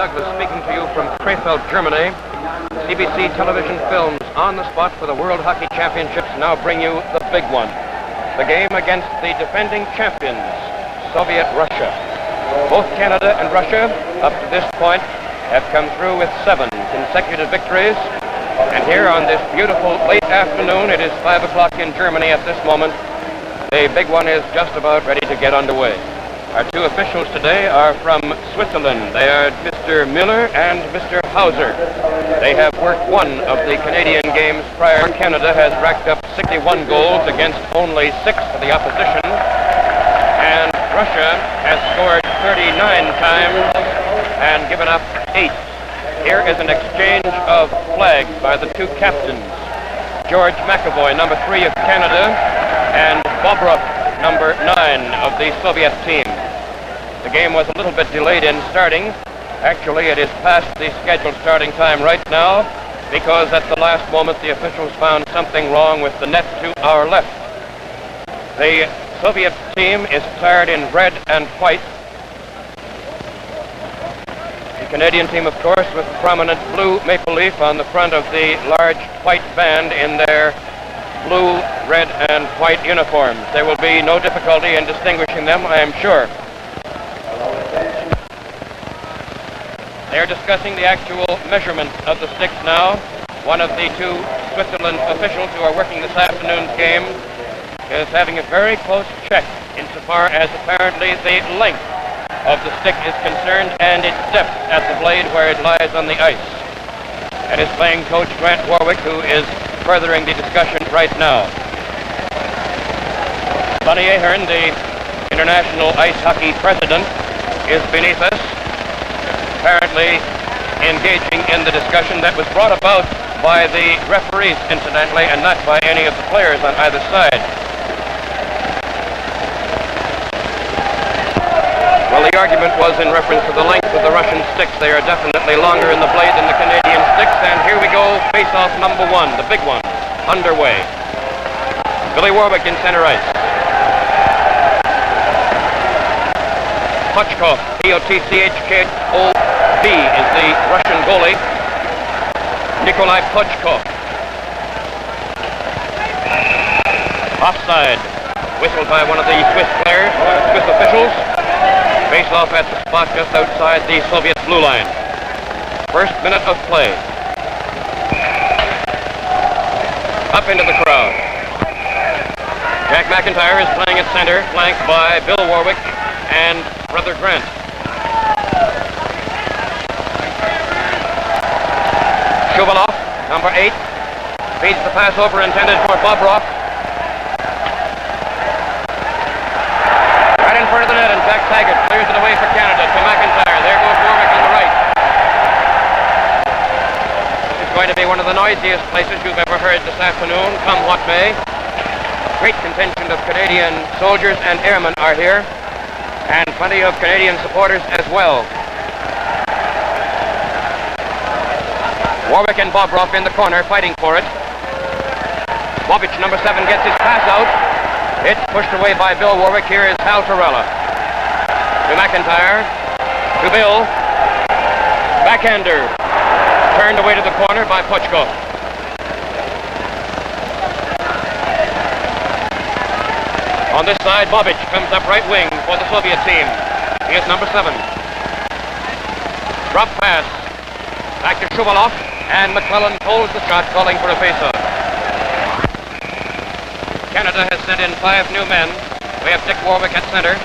Douglas speaking to you from Krefeld, Germany. CBC television films on the spot for the World Hockey Championships now bring you the big one. The game against the defending champions, Soviet Russia. Both Canada and Russia, up to this point, have come through with 7 consecutive victories. And here on this beautiful late afternoon, it is 5 o'clock in Germany at this moment. The big one is just about ready to get underway. Our two officials today are from Switzerland. They are Mr. Miller and Mr. Hauser. They have worked one of the Canadian games prior. Canada has racked up 61 goals against only 6 for the opposition. And Russia has scored 39 times and given up 8. Here is an exchange of flags by the two captains, George Makevoy, number 3 of Canada, and Bobrov, number 9 of the Soviet team. The game was a little bit delayed in starting. Actually, it is past the scheduled starting time right now because at the last moment the officials found something wrong with the net to our left. The Soviet team is attired in red and white. The Canadian team, of course, with the prominent blue maple leaf on the front of the large white band in their blue, red, and white uniforms. There will be no difficulty in distinguishing them, I am sure. They are discussing the actual measurement of the sticks now. One of the two Switzerland officials who are working this afternoon's game is having a very close check insofar as apparently the length of the stick is concerned and its depth at the blade where it lies on the ice. And is playing coach Grant Warwick, who is furthering the discussion right now. Sonny Ahern, the International Ice Hockey President, is beneath us, apparently engaging in the discussion that was brought about by the referees, incidentally, and not by any of the players on either side. Well, the argument was in reference to the length of the Russian sticks. They are definitely longer in the blade than the Canadian sticks, and here we go, face-off number 1, the big one, underway. Billy Warwick in center ice. Pochkov, P-O-T-C-H-K-O-V is the Russian goalie. Nikolai Pochkov. Offside. Whistled by one of the Swiss players, Swiss officials. Face off at the spot just outside the Soviet blue line. First minute of play. Up into the crowd. Jack McIntyre is playing at center, flanked by Bill Warwick and Brother Grant. Shuvalov, number 8, feeds the pass over intended for Bobrov. Right in front of the net, and Jack Taggart clears it away for Canada to McIntyre. There goes Warwick on the right. This is going to be one of the noisiest places you've ever heard this afternoon, come what may. Great contingent of Canadian soldiers and airmen are here, and plenty of Canadian supporters as well. Warwick and Bobrov in the corner fighting for it. Bobic, number 7, gets his pass out. It's pushed away by Bill Warwick. Here is Hal Tarala. To McIntyre. To Bill. Backhander. Turned away to the corner by Pochkov. On this side, Bobic comes up right wing for the Soviet team. He is number 7. Drop pass. Back to Shuvalov, and Maklelland holds the shot, calling for a face-off. Canada has sent in 5 new men. We have Dick Warwick at center.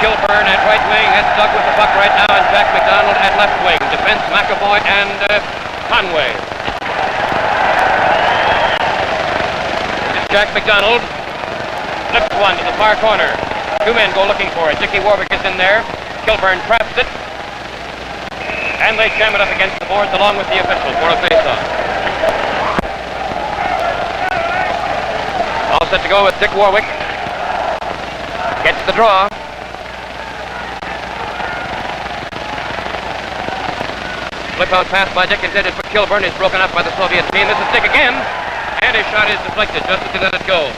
Kilburn at right wing. That's Doug with the puck right now, and Jack McDonald at left wing. Defense McAvoy and Conway. This is Jack McDonald. Flips one to the far corner. 2 men go looking for it. Dickie Warwick is in there. Kilburn traps it. And they jam it up against the boards along with the official for a face-off. All set to go with Dick Warwick. Gets the draw. Flip-out pass by Dick intended for Kilburn is broken up by the Soviet team. This is Dick again. And his shot is deflected just as he let it go.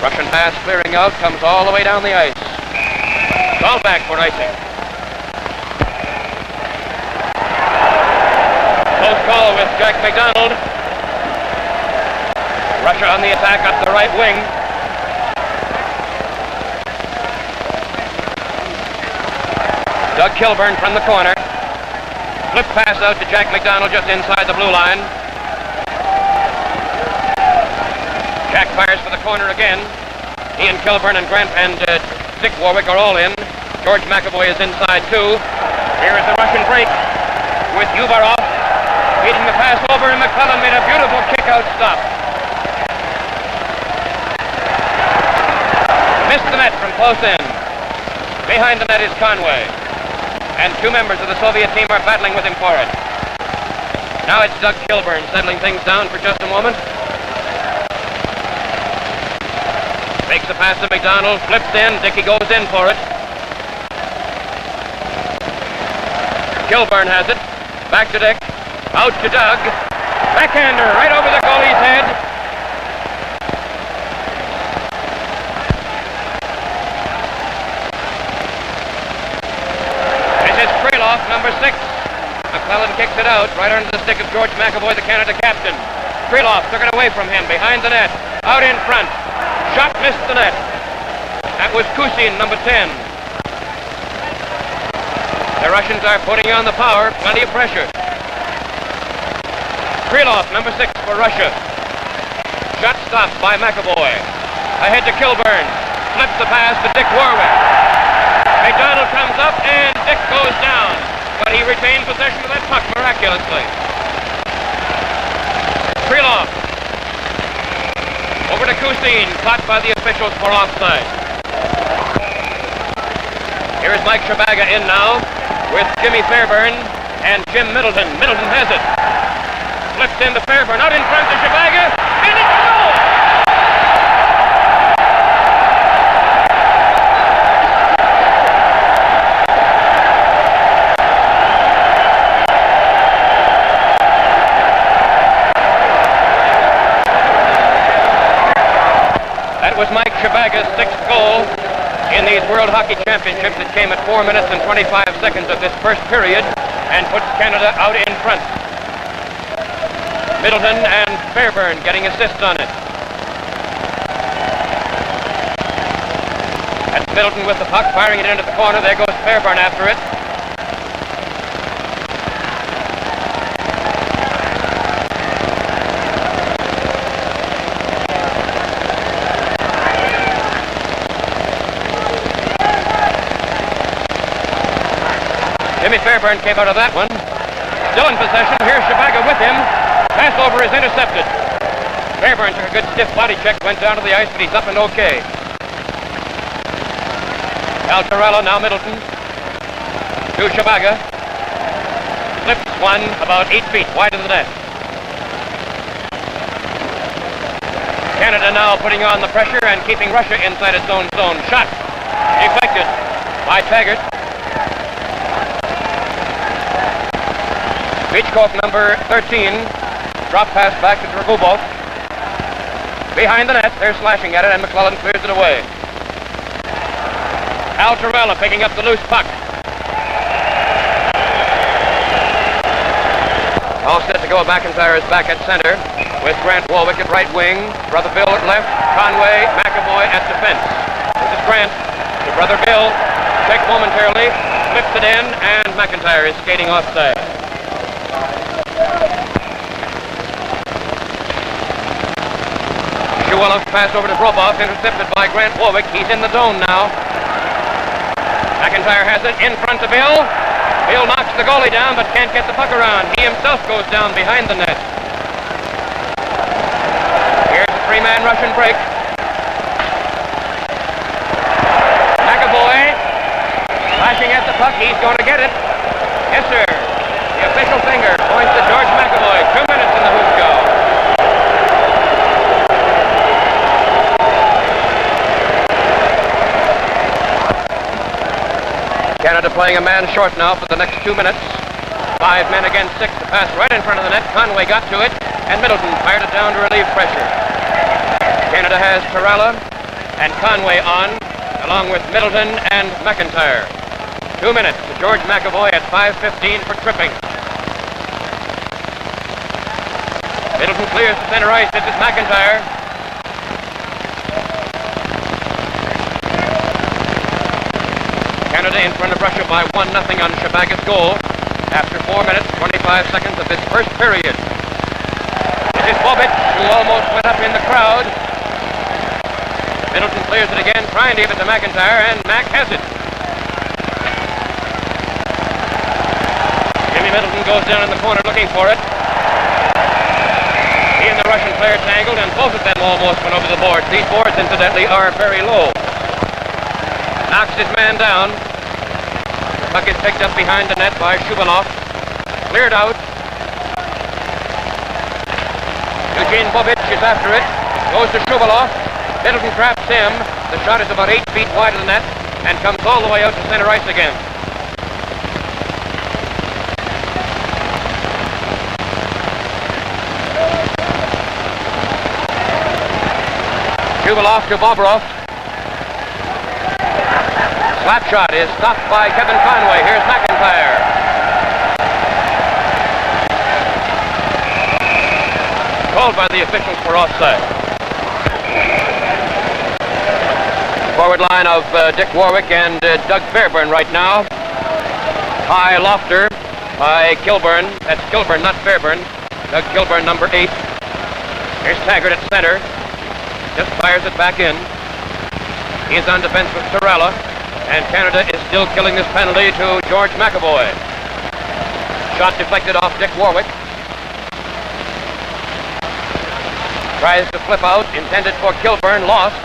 Russian pass clearing out, comes all the way down the ice. All back for icing. Close call with Jack McDonald. Russia on the attack up the right wing. Doug Kilburn from the corner. Flip pass out to Jack McDonald just inside the blue line. Jack fires for the corner again. Ian Kilburn and Dick Warwick are all in. George Makevoy is inside too. Here is the Russian break with Uvarov feeding the pass over, and McClellan made a beautiful kick-out stop. Missed the net from close in. Behind the net is Conway. And two members of the Soviet team are battling with him for it. Now it's Doug Kilburn settling things down for just a moment. Makes the pass to McDonald, flips in, Dickey goes in for it. Kilburn has it. Back to Dick. Out to Doug. Backhander right over the goalie's head. Number 6. McClellan kicks it out right under the stick of George Makevoy, the Canada captain. Krylov took it away from him behind the net. Out in front. Shot missed the net. That was Kusin, number 10. The Russians are putting on the power. Plenty of pressure. Krylov, number 6 for Russia. Shot stopped by Makevoy. Ahead to Kilburn. Flips the pass to Dick Warwick. McDonald comes up and Dick goes down. But he retained possession of that puck miraculously. Krylov. Over to Kusin, caught by the officials for offside. Here is Mike Shabaga in now with Jimmy Fairburn and Jim Middleton. Middleton has it. Flips into Fairburn, out in front to Shabaga, and it's a goal! Was Mike Shabaga's 6th goal in these World Hockey Championships. It came at 4 minutes and 25 seconds of this first period and puts Canada out in front. Middleton and Fairburn getting assists on it. That's Middleton with the puck, firing it into the corner. There goes Fairburn after it. Jimmy Fairburn came out of that one. Still in possession. Here's Shabaga with him. Pass over is intercepted. Fairburn took a good stiff body check, went down to the ice, but he's up and okay. Tarala, now Middleton. To Shabaga. Flips one about 8 feet wide of the net. Canada now putting on the pressure and keeping Russia inside its own zone. Shot. Deflected by Taggart. Beachcock, number 13, drop pass back to Dragubov. Behind the net, they're slashing at it, and McClellan clears it away. Tarala picking up the loose puck. All set to go. McIntyre is back at center with Grant Warwick at right wing. Brother Bill at left. Conway, McAvoy at defense. This is Grant to Brother Bill. Checked momentarily, flips it in, and McIntyre is skating offside. Shuwalov's pass over to Brobov, intercepted by Grant Warwick. He's in the zone now. McIntyre has it in front to Bill. Bill knocks the goalie down, but can't get the puck around. He himself goes down behind the net. Here's a three-man Russian break. McAvoy flashing at the puck. He's going to get it. Yes, sir. The official finger points to George McAvoy. 2 minutes in the hoop go. Canada playing a man short now for the next 2 minutes. 5 men against 6. The pass right in front of the net. Conway got to it, and Middleton fired it down to relieve pressure. Canada has Tarala, and Conway on, along with Middleton and McIntyre. 2 minutes to George Makevoy at 5:15 for tripping. Middleton clears the center ice. This is McIntyre. Canada in front of Russia by 1-0 on Shabaga's goal after 4 minutes, 25 seconds of this first period. This is Bobic, who almost went up in the crowd. Middleton clears it again, trying to give it to McIntyre, and Mac has it. Jimmy Middleton goes down in the corner looking for it. He and the Russian player tangled, and both of them almost went over the boards. These boards, incidentally, are very low. Knocks his man down. Puck is picked up behind the net by Shuvalov. Cleared out. Eugene Bobic is after it. Goes to Shuvalov. Middleton traps him. The shot is about 8 feet wide of the net and comes all the way out to center ice again. Shuvalov to Bobrov. Slap shot is stopped by Kevin Conway. Here's McIntyre. Called by the officials for offside. Forward line of Dick Warwick and Doug Fairburn right now. High lofter by Kilburn. That's Kilburn, not Fairburn. Doug Kilburn, number 8. Here's Taggart at center. Just fires it back in. He's on defense with Tarala. And Canada is still killing this penalty to George Makevoy. Shot deflected off Dick Warwick. Tries to flip out, intended for Kilburn, lost.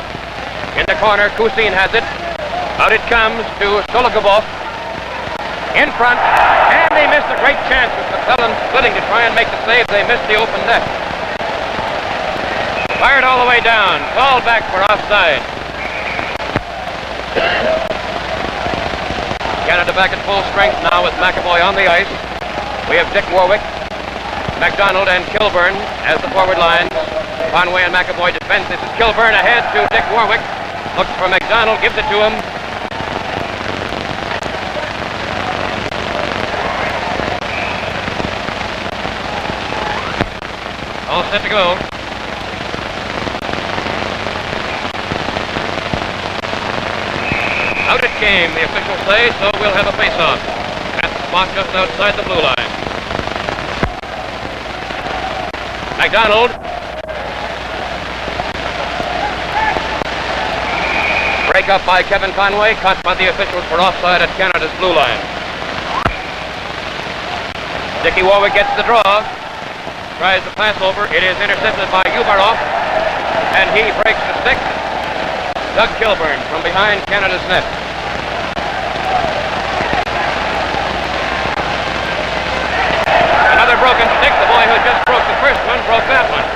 In the corner, Kusin has it. Out it comes to Stologubov. In front, and they missed a great chance with Maklelland splitting to try and make the save. They missed the open net. Fired all the way down, called back for offside. Canada back at full strength now with Makevoy on the ice. We have Dick Warwick, MacDonald and Kilburn as the forward lines. Conway and Makevoy defense. This is Kilburn ahead to Dick Warwick. Looks for MacDonald, gives it to him. All set to go. Out it came, the officials say, so we'll have a face-off at the spot just outside the blue line. MacDonald. Break up by Kevin Conway, caught by the officials for offside at Canada's blue line. Dickie Warwick gets the draw. Tries to pass over. It is intercepted by Ubarov, and he breaks the stick. Doug Kilburn from behind Canada's net. Another broken stick. The boy who just broke the first one broke that one.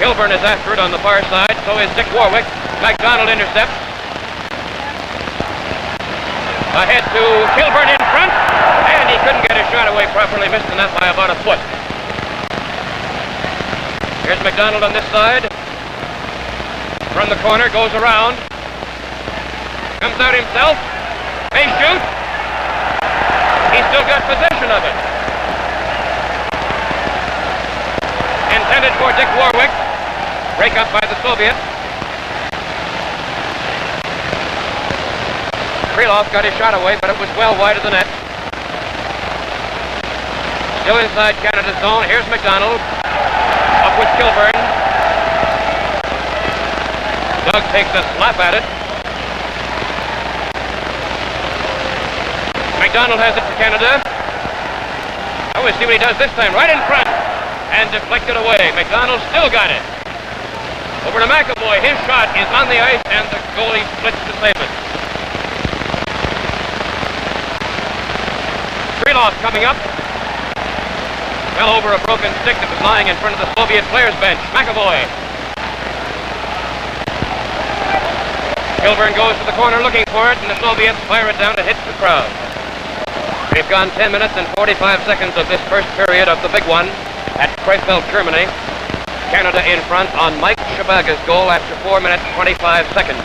Kilburn is after it on the far side. So is Dick Warwick. MacDonald intercepts. Ahead to Kilburn in front. And he couldn't get his shot away properly. Missed the net by about a foot. Here's MacDonald on this side. From the corner, goes around. Comes out himself. May shoot. He's still got possession of it. Intended for Dick Warwick. Break up by the Soviets. Krylov got his shot away, but it was well wide of the net. Still inside Canada's zone. Here's MacDonald. Up with Kilburn. Doug takes a slap at it. MacDonald has it for Canada. Oh, we'll see what he does this time. Right in front. And deflected away. MacDonald still got it. Over to Makevoy. His shot is on the ice, and the goalie splits to save it. Krylov coming up. Fell over a broken stick that was lying in front of the Soviet players' bench. Makevoy. Kilburn goes to the corner looking for it, and the Soviets fire it down to hit the crowd. We've gone 10 minutes and 45 seconds of this first period of the big one at Krefeld, Germany. Canada in front on Mike Shabaga's goal after 4 minutes 25 seconds.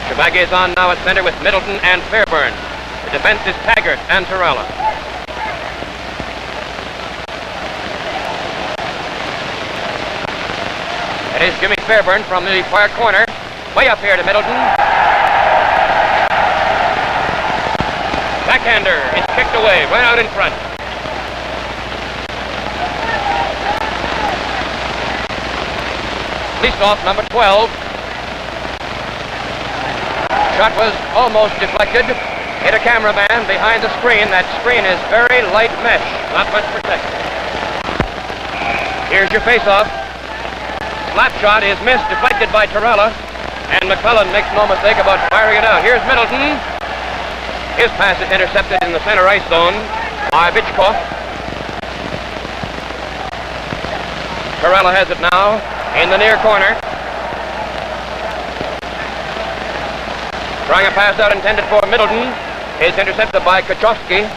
Shabaga is on now at center with Middleton and Fairburn. The defense is Taggart and Tarala. It is Jimmy Fairburn from the far corner. Way up here to Middleton. Backhander is kicked away, right out in front. Leasoff, number 12. Shot was almost deflected. Hit a cameraman behind the screen. That screen is very light mesh, not much protection. Here's your face-off. Slap shot is missed, deflected by Tarala, and Maklelland makes no mistake about firing it out. Here's Middleton. His pass is intercepted in the center ice zone by Bichkov. Tarala has it now in the near corner. Trying a pass out intended for Middleton is intercepted by Kachowski.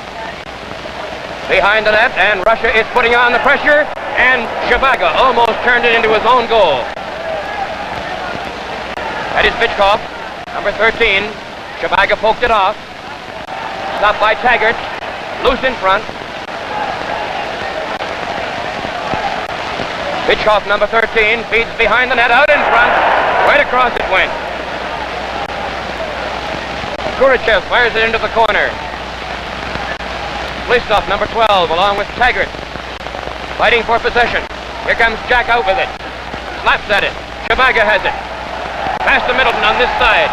Behind the net, and Russia is putting on the pressure, and Shabaga almost turned it into his own goal. That is Bichkov, number 13. Shabaga poked it off. Stopped by Taggart, loose in front. Bichkov, number 13, feeds behind the net, out in front. Right across it went. Khrushchev fires it into the corner. Listoff, number 12, along with Taggart, fighting for possession. Here comes Jack out with it. Slaps at it. Shabaga has it. Pass to Middleton on this side.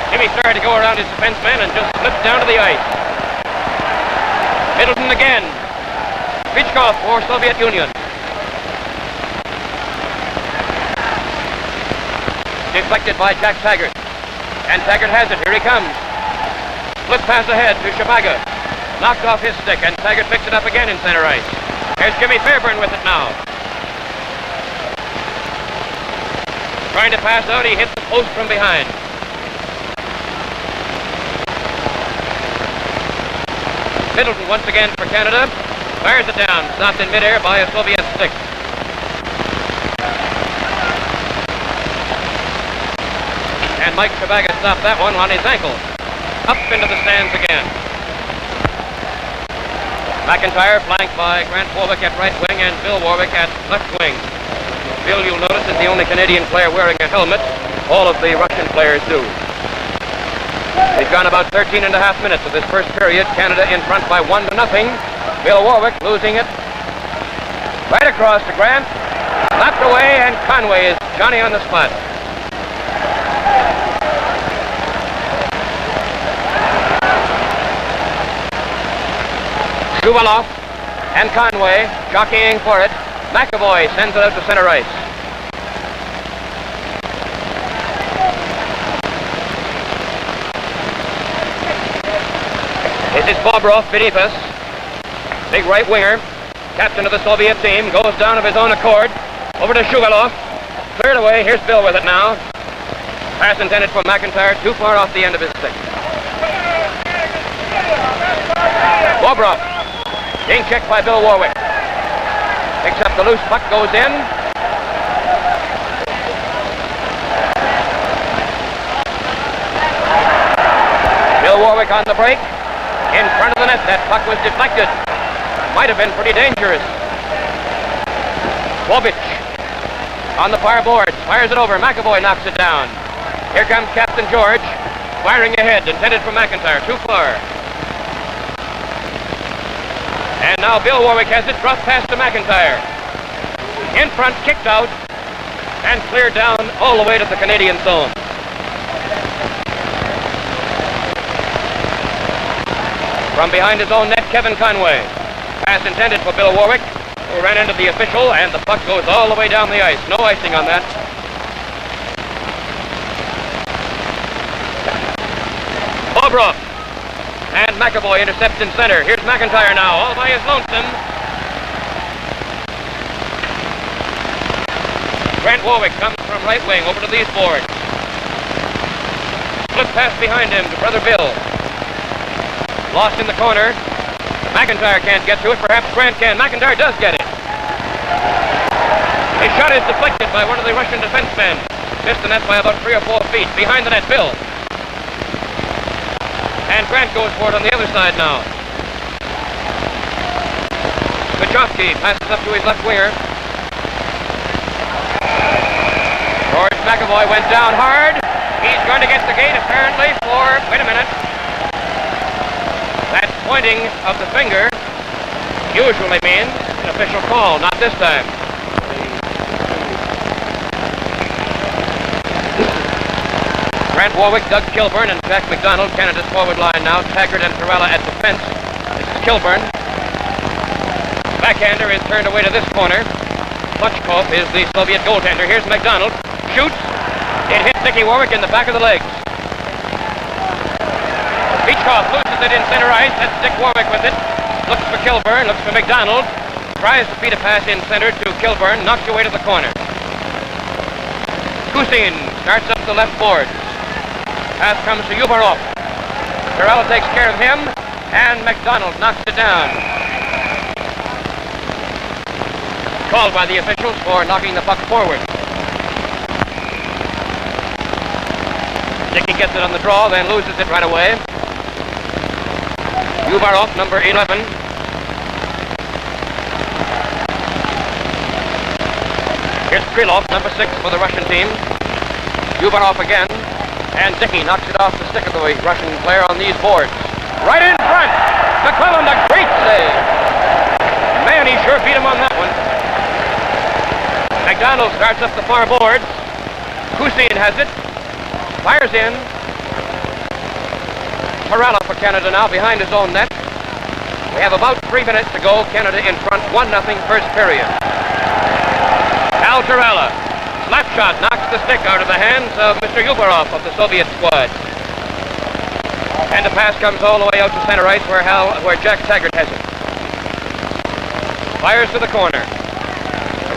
Jimmy started to go around his defenseman and just slipped down to the ice. Middleton again. Bichkov for Soviet Union. Deflected by Jack Taggart. And Taggart has it. Here he comes. Flip pass ahead to Shabaga. Knocked off his stick, and Taggart picks it up again in center ice. Here's Jimmy Fairburn with it now. Trying to pass out, he hits the post from behind. Middleton once again for Canada. Fires it down. Stopped in midair by a Soviet stick. And Mike Shabaga stopped that one on his ankle. Up into the stands again. McIntyre flanked by Grant Warwick at right wing and Bill Warwick at left wing. Bill, you'll notice, is the only Canadian player wearing a helmet. All of the Russian players do. We've gone about 13 and a half minutes of this first period. Canada in front by 1-0. Bill Warwick losing it. Right across to Grant. Slapped away, and Conway is Johnny on the spot. Shuvaloff and Conway jockeying for it. Makevoy sends it out to center ice. This is Bobrov beneath us. Big right winger, captain of the Soviet team, goes down of his own accord. Over to Shuvaloff. Cleared away. Here's Bill with it now. Pass intended for McIntyre, too far off the end of his stick. Bobrov. Being checked by Bill Warwick. Picks up the loose puck, goes in. Bill Warwick on the break. In front of the net, that puck was deflected. Might have been pretty dangerous. Wobich on the far boards, fires it over. Makevoy knocks it down. Here comes Captain George, firing ahead, intended for McIntyre, too far. And now Bill Warwick has it, dropped pass to McIntyre. In front, kicked out, and cleared down all the way to the Canadian zone. From behind his own net, Kevin Conway. Pass intended for Bill Warwick, who ran into the official, and the puck goes all the way down the ice. No icing on that. Bobrov. And Makevoy intercepts in center. Here's McIntyre now, all by his lonesome. Grant Warwick comes from right wing over to these boards. Flip pass behind him to brother Bill. Lost in the corner. McIntyre can't get to it. Perhaps Grant can. McIntyre does get it. His shot is deflected by one of the Russian defensemen. Missed the net by about 3 or 4 feet. Behind the net, Bill. And Grant goes for it on the other side now. Kachowski passes up to his left winger. George Makevoy went down hard. He's going to get the gate apparently for, wait a minute. That pointing of the finger usually means an official call, not this time. Grant Warwick, Doug Kilburn, and Jack McDonald, Canada's forward line now. Taggart and Tarala at defense. This is Kilburn. Backhander is turned away to this corner. Klutchkov is the Soviet goaltender. Here's McDonald. Shoots. It hits Dickie Warwick in the back of the legs. Beachcroft loses it in center ice. That's Dick Warwick with it. Looks for Kilburn. Looks for McDonald. Tries to feed a pass in center to Kilburn. Knocks away to the corner. Kusin starts up the left board. Pass comes to Ubarov. Tarala takes care of him, and McDonald knocks it down. Called by the officials for knocking the puck forward. Dickey gets it on the draw, then loses it right away. Ubarov, number 11. Here's Krylov, number 6 for the Russian team. Ubarov again. And Dickey knocks it off the stick of the Russian player on these boards. Right in front! Maklelland, a great save! Man, he sure beat him on that one. McDonald starts up the far boards. Kusin has it. Fires in. Tarala for Canada now, behind his own net. We have about 3 minutes to go. Canada in front, 1-0 first period. Al Tarala. Slap shot knocks the stick out of the hands of Mr. Ubarov of the Soviet squad. And the pass comes all the way out to center ice where Jack Taggart has it. Fires to the corner.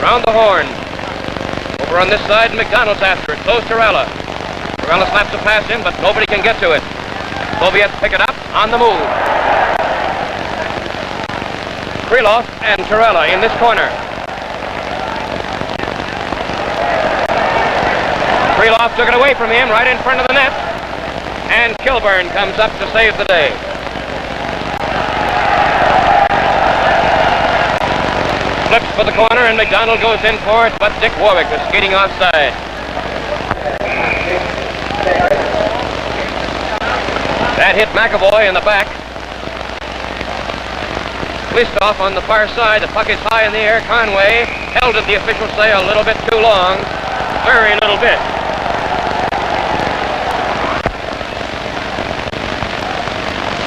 Around the horn. Over on this side, McDonald's after it. Close Tarala. Tarala slaps a pass in, but nobody can get to it. Soviets pick it up on the move. Krylov and Tarala in this corner. Krylov took it away from him right in front of the net. And Kilburn comes up to save the day. Flips for the corner and McDonald goes in for it, but Dick Warwick was skating offside. That hit Makevoy in the back. Listov on the far side. The puck is high in the air. Conway held it, the officials say, a little bit too long. Very little bit.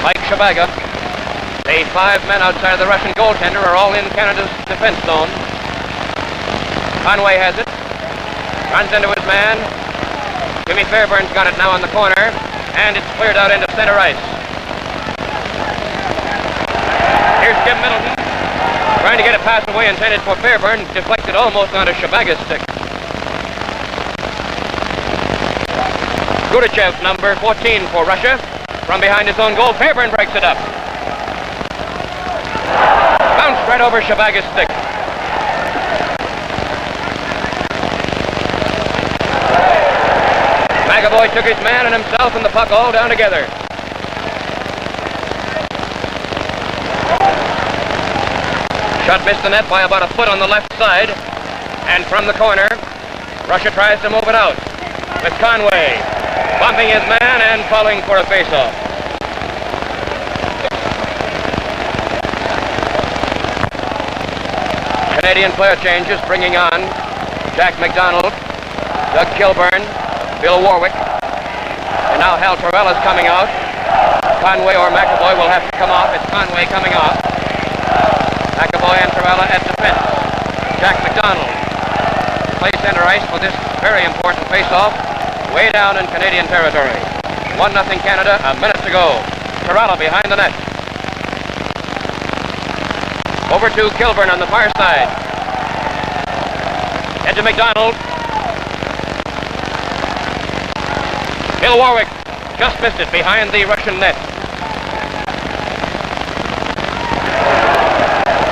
Mike Shabaga. The 5 men outside of the Russian goaltender are all in Canada's defense zone. Conway has it. Runs into his man. Jimmy Fairburn's got it now on the corner. And it's cleared out into center ice. Here's Jim Middleton. Trying to get a pass away intended for Fairburn. Deflected almost onto Shabaga's stick. Gudachev, number 14 for Russia. From behind his own goal, Fairburn breaks it up. Bounced right over Shabaga's stick. Makevoy took his man and himself and the puck all down together. Shot missed the net by about a foot on the left side. And from the corner, Russia tries to move it out. With Conway bumping his man and falling for a face-off. Canadian player changes, bringing on Jack McDonald, Doug Kilburn, Bill Warwick, and now Hal Tarella's coming out. Conway or Makevoy will have to come off. It's Conway coming off. Makevoy and Tarala at defense. Jack McDonald plays center ice for this very important face-off. Way down in Canadian territory. 1-0 Canada, a minute to go. Tarala behind the net. Over to Kilburn on the far side. Head to McDonald. Bill Warwick just missed it behind the Russian net.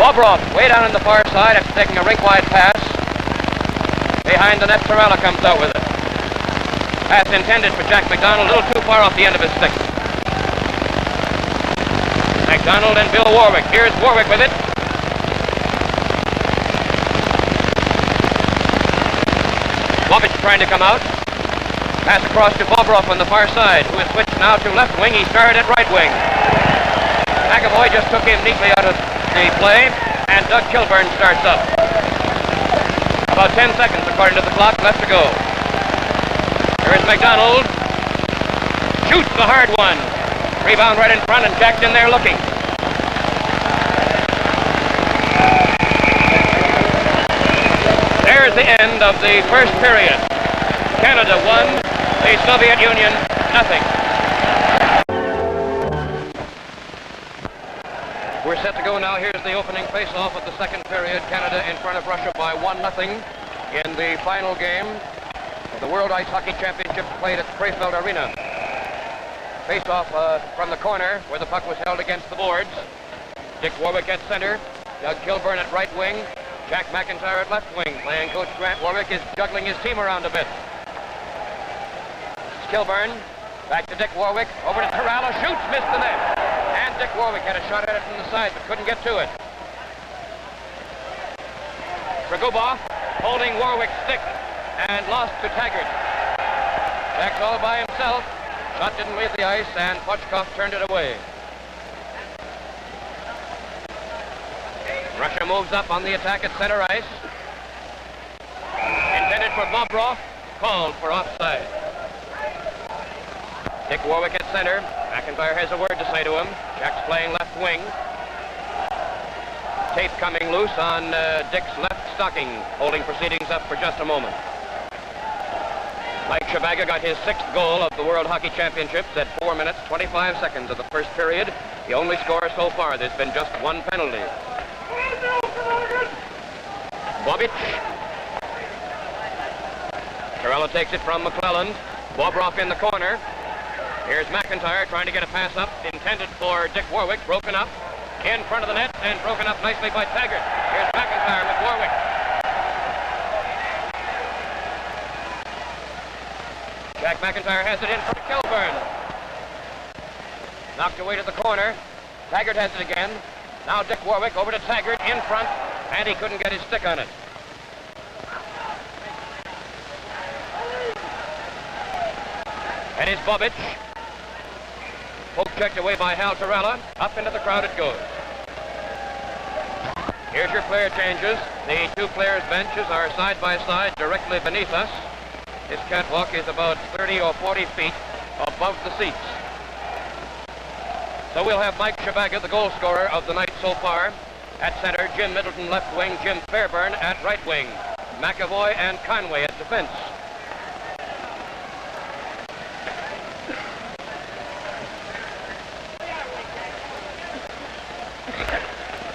Bob Bobrov, way down on the far side after taking a rink-wide pass. Behind the net, Tarala comes out with it. Pass intended for Jack McDonald, a little too far off the end of his stick. McDonald and Bill Warwick. Here's Warwick with it. Wobbich trying to come out. Pass across to Bobrov on the far side, who is switched now to left wing. He started at right wing. Makevoy just took him neatly out of the play, and Doug Kilburn starts up. About 10 seconds, according to the clock, left to go. Here's McDonald. Shoots the hard one. Rebound right in front, and Jack's in there looking. There's the end of the first period. Canada won, the Soviet Union nothing. We're set to go now. Here's the opening face-off of the second period. Canada in front of Russia by 1-0 in the final game of the World Ice Hockey Championship played at Krefeld Arena. Face-off from the corner where the puck was held against the boards. Dick Warwick at center. Doug Kilburn at right wing. Jack McIntyre at left wing. Playing Coach Grant Warwick is juggling his team around a bit. Kilburn. Back to Dick Warwick. Over to Tarala. Shoots. Missed the net. And Dick Warwick had a shot at it from the side, but couldn't get to it. Ragubov holding Warwick's stick and lost to Taggart. Jack's all by himself. Shot didn't leave the ice, and Pochkov turned it away. Russia moves up on the attack at center ice. Intended for Bobrov. Called for offside. Dick Warwick at center. McIntyre has a word to say to him. Jack's playing left wing. Tape coming loose on Dick's left stocking, holding proceedings up for just a moment. Mike Shabaga got his 6th goal of the World Hockey Championships at 4 minutes, 25 seconds of the first period. The only score so far. There's been just one penalty. Bobic. Tarala takes it from Maklelland. Bobrov in the corner. Here's McIntyre trying to get a pass up, intended for Dick Warwick, broken up in front of the net and broken up nicely by Taggart. Here's McIntyre with Warwick. Jack McIntyre has it in for Kilburn. Knocked away to the corner. Taggart has it again. Now Dick Warwick over to Taggart in front, and he couldn't get his stick on it. And it's Bobic. Poke checked away by Hal Tarala. Up into the crowd it goes. Here's your player changes. The two players' benches are side by side directly beneath us. This catwalk is about 30 or 40 feet above the seats. So we'll have Mike Shabaga, the goal scorer of the night so far, at center. Jim Middleton left wing. Jim Fairburn at right wing. McAvoy and Conway at defense.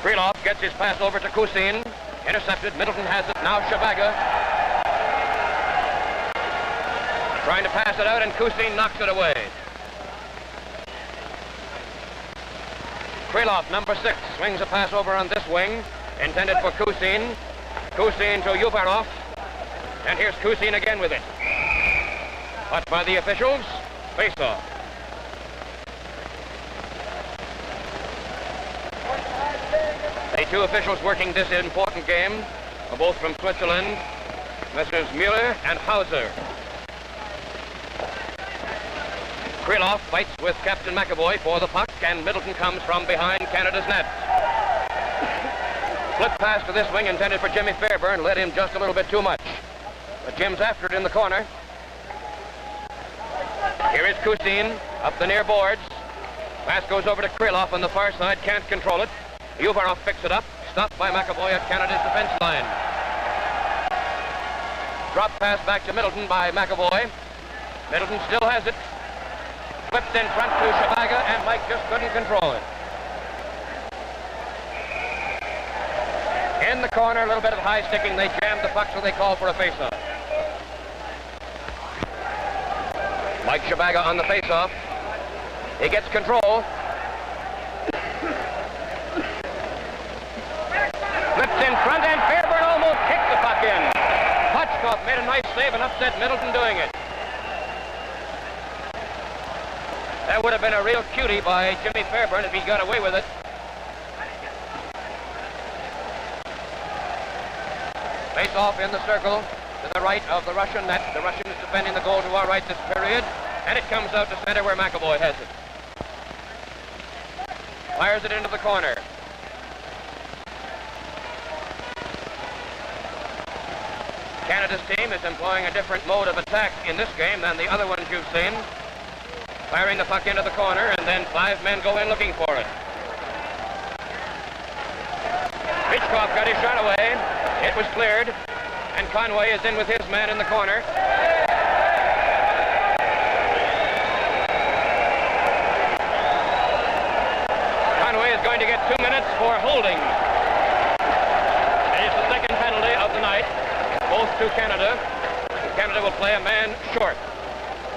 Krylov gets his pass over to Kusin. Intercepted. Middleton has it. Now Shabaga. Trying to pass it out, and Kusin knocks it away. Krylov, number 6, swings a pass over on this wing. Intended for Kusin. Kusin to Uvarov. And here's Kusin again with it. But by the officials, face-off. The two officials working this important game are both from Switzerland, Messrs. Mueller and Hauser. Krylov fights with Captain McAvoy for the puck, and Middleton comes from behind Canada's net. Flip pass to this wing intended for Jimmy Fairburn, led him just a little bit too much. But Jim's after it in the corner. Here is Kusin up the near boards. Pass goes over to Krylov on the far side, can't control it. Uvarov picks it up, stopped by McAvoy at Canada's defense line. Drop pass back to Middleton by McAvoy. Middleton still has it. Flipped in front to Shabaga, and Mike just couldn't control it. In the corner, a little bit of high sticking. They jammed the puck, so they call for a face-off. Mike Shabaga on the face-off. He gets control. made a nice save and upset Middleton doing it. That would have been a real cutie by Jimmy Fairburn if he got away with it. Face off in the circle to the right of the Russian net. The Russian is defending the goal to our right this period, and it comes out to center where Makevoy has it. Fires it into the corner. Canada's team is employing a different mode of attack in this game than the other ones you've seen. Firing the puck into the corner, and then 5 men go in looking for it. Hitchcock got his shot away. It was cleared, and Conway is in with his man in the corner. Conway is going to get 2 minutes for holding. It is the second penalty of the night. Both to Canada. Canada will play a man short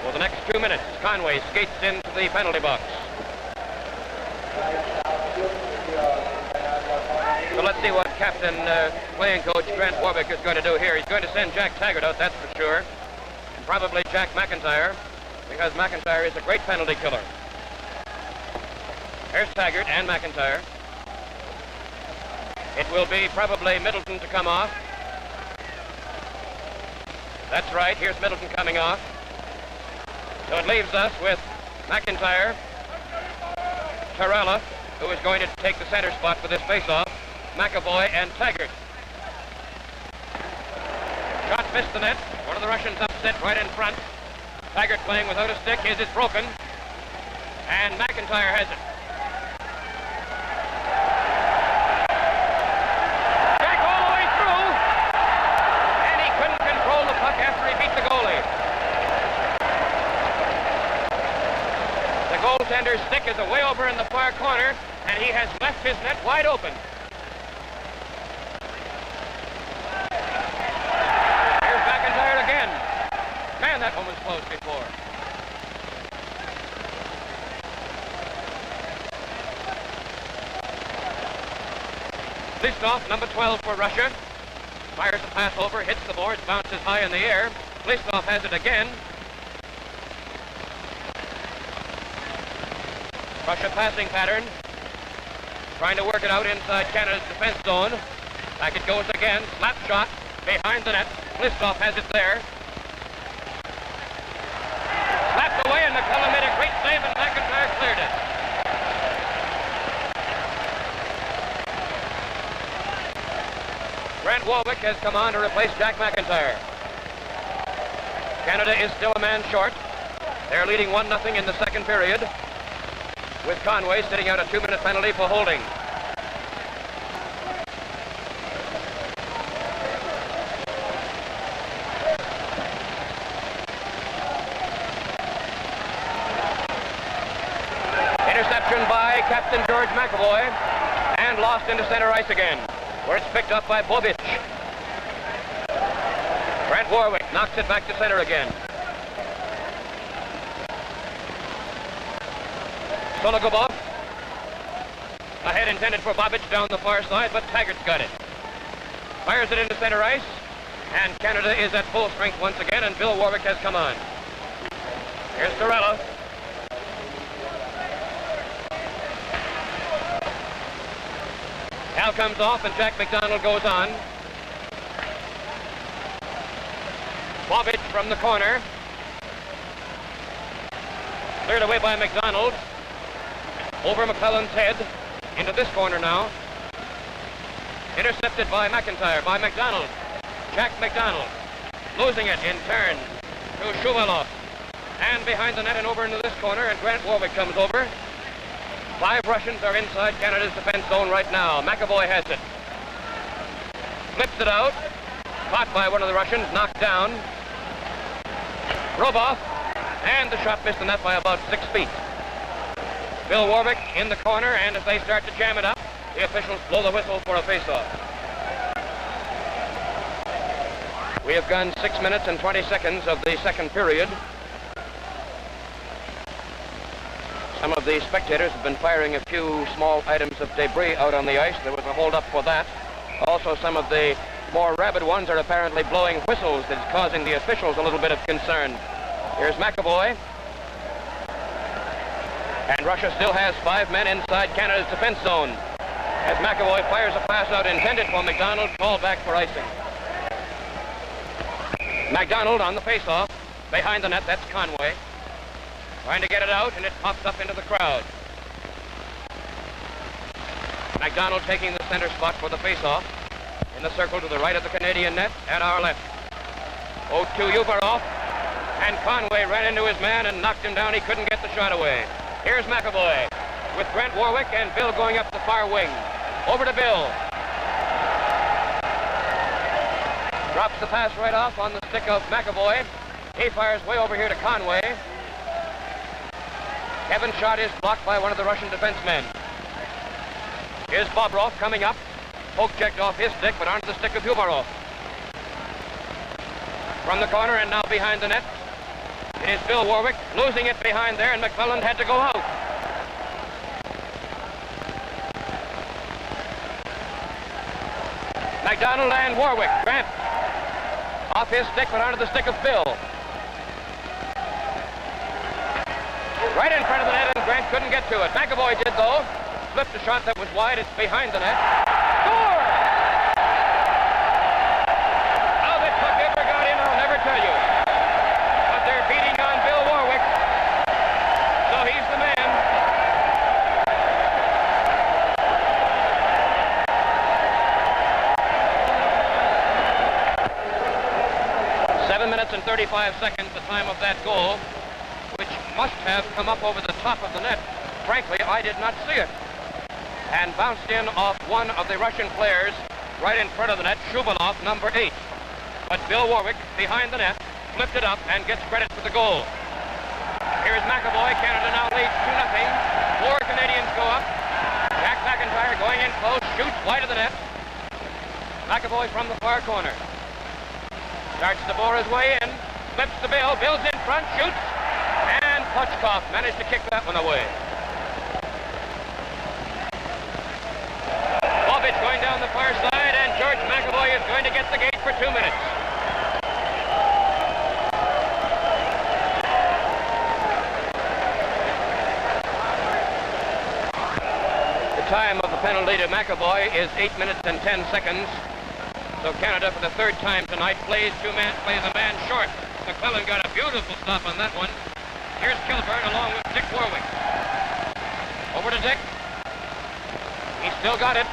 for the next 2 minutes. Conway skates into the penalty box. So let's see what captain playing coach Grant Warwick is going to do here. He's going to send Jack Taggart out, that's for sure. And probably Jack McIntyre, because McIntyre is a great penalty killer. Here's Taggart and McIntyre. It will be probably Middleton to come off. That's right, here's Middleton coming off. So it leaves us with McIntyre, Tarala, who is going to take the center spot for this face-off, Makevoy and Taggart. Shot missed the net. One of the Russians upset right in front. Taggart playing without a stick. His is broken. And McIntyre has it. After he beat the goalie. The goaltender's stick is away over in the far corner, and he has left his net wide open. Here's McIntyre again. Man, that one was close before. Listov, number 12 for Russia. Fires the pass over, hits the boards, bounces high in the air. Listov has it again. Russia passing pattern. Trying to work it out inside Canada's defense zone. Back it goes again. Slap shot behind the net. Listov has it there. Slapped away, and McClellan made a great save, and McIntyre cleared it. Grant Warwick has come on to replace Jack McIntyre. Canada is still a man short. They're leading 1-0 in the second period, with Conway sitting out a 2-minute penalty for holding. Interception by Captain George Makevoy, and lost into center ice again, where it's picked up by Bobic. Grant Warwick knocks it back to center again. Sologubov. Ahead intended for Bobic down the far side, but Taggart's got it. Fires it into center ice, and Canada is at full strength once again, and Bill Warwick has come on. Here's Tarala. Hal comes off, and Jack McDonald goes on. Bobic from the corner. Cleared away by McDonald. Over McClellan's head. Into this corner now. Intercepted by McIntyre, by McDonald. Jack McDonald. Losing it in turn to Shuvalov. And behind the net and over into this corner, and Grant Warwick comes over. 5 Russians are inside Canada's defense zone right now. Makevoy has it. Flips it out. Caught by one of the Russians, knocked down. Robov, and the shot missed the net by about 6 feet. Bill Warwick in the corner, and as they start to jam it up, the officials blow the whistle for a face-off. We have gone 6 minutes and 20 seconds of the second period. Some of the spectators have been firing a few small items of debris out on the ice. There was a hold-up for that. Also, some of the more rabid ones are apparently blowing whistles that's causing the officials a little bit of concern. Here's Makevoy. And Russia still has 5 men inside Canada's defense zone. As Makevoy fires a pass out intended for McDonald, called back for icing. McDonald on the face-off. Behind the net, that's Conway. Trying to get it out, and it pops up into the crowd. McDonald taking the center spot for the face-off. In the circle to the right of the Canadian net, at our left. 0-2 Uberov. And Conway ran into his man and knocked him down. He couldn't get the shot away. Here's Makevoy with Grant Warwick and Bill going up the far wing. Over to Bill. Drops the pass right off on the stick of Makevoy. He fires way over here to Conway. Kevin's shot is blocked by one of the Russian defensemen. Here's Bobrov coming up. Poke checked off his stick, but onto the stick of Uberov. From the corner and now behind the net. It is Bill Warwick losing it behind there, and Maklelland had to go out. McDonald and Warwick. Grant off his stick, but onto the stick of Bill. Right in front of the net, and Grant couldn't get to it. Makevoy did, though. Flipped a shot that was wide. It's behind the net. Score! How the puck ever got in, I'll never tell you. But they're beating on Bill Warwick. So he's the man. Seven minutes and 35 seconds, the time of that goal, which must have come up over the top of the net. Frankly, I did not see it. And bounced in off one of the Russian players right in front of the net, Shubalov, number 8. But Bill Warwick, behind the net, flipped it up and gets credit for the goal. Here's Makevoy. Canada now leads 2-0. 4 Canadians go up. Jack McIntyre going in close, shoots wide of the net. Makevoy from the far corner. Starts to bore his way in, flips to Bill. Bill's in front, shoots, and Puchkov managed to kick that one away. Going down the far side, and George Makevoy is going to get the gate for 2 minutes. The time of the penalty to Makevoy is 8 minutes and 10 seconds. So Canada, for the third time tonight, plays a man short. McClellan got a beautiful stop on that one. Here's Kilburn along with Dick Warwick. Over to Dick. He's still got it.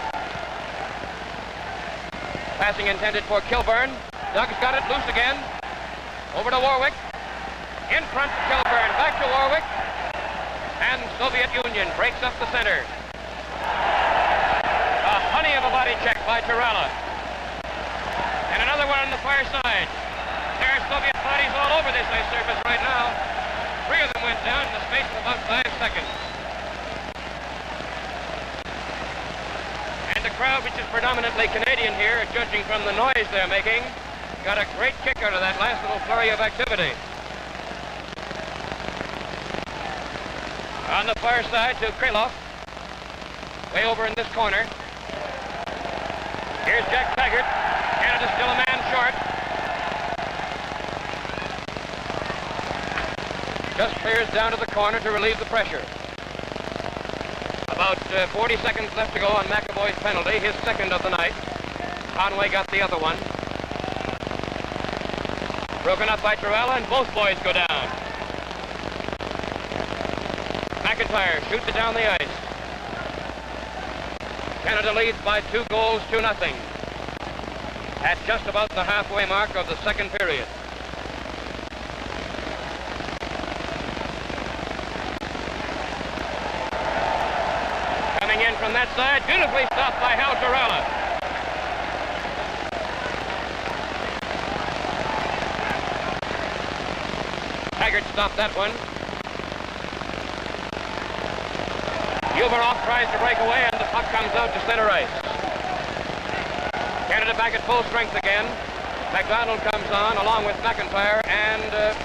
Passing intended for Kilburn. Doug's got it loose again. Over to Warwick. In front to Kilburn. Back to Warwick. And Soviet Union breaks up the center. A honey of a body check by Tarala. And another one on the far side. There are Soviet bodies all over this ice surface right now. 3 of them went down in the space of about 5 seconds. The crowd, which is predominantly Canadian here, judging from the noise they're making, got a great kick out of that last little flurry of activity. On the far side to Krylov, way over in this corner. Here's Jack Taggart. Canada's still a man short. Just clears down to the corner to relieve the pressure. About 40 seconds left to go on Makevoy's penalty, his second of the night. Conway got the other one. Broken up by Tarala, and both boys go down. McIntyre shoots it down the ice. Canada leads by 2 goals, 2-0. At just about the halfway mark of the second period. In from that side, beautifully stopped by Hal Tarala. Taggart stopped that one. Uberov tries to break away, and the puck comes out to center ice. Canada back at full strength again. McDonald comes on along with McIntyre and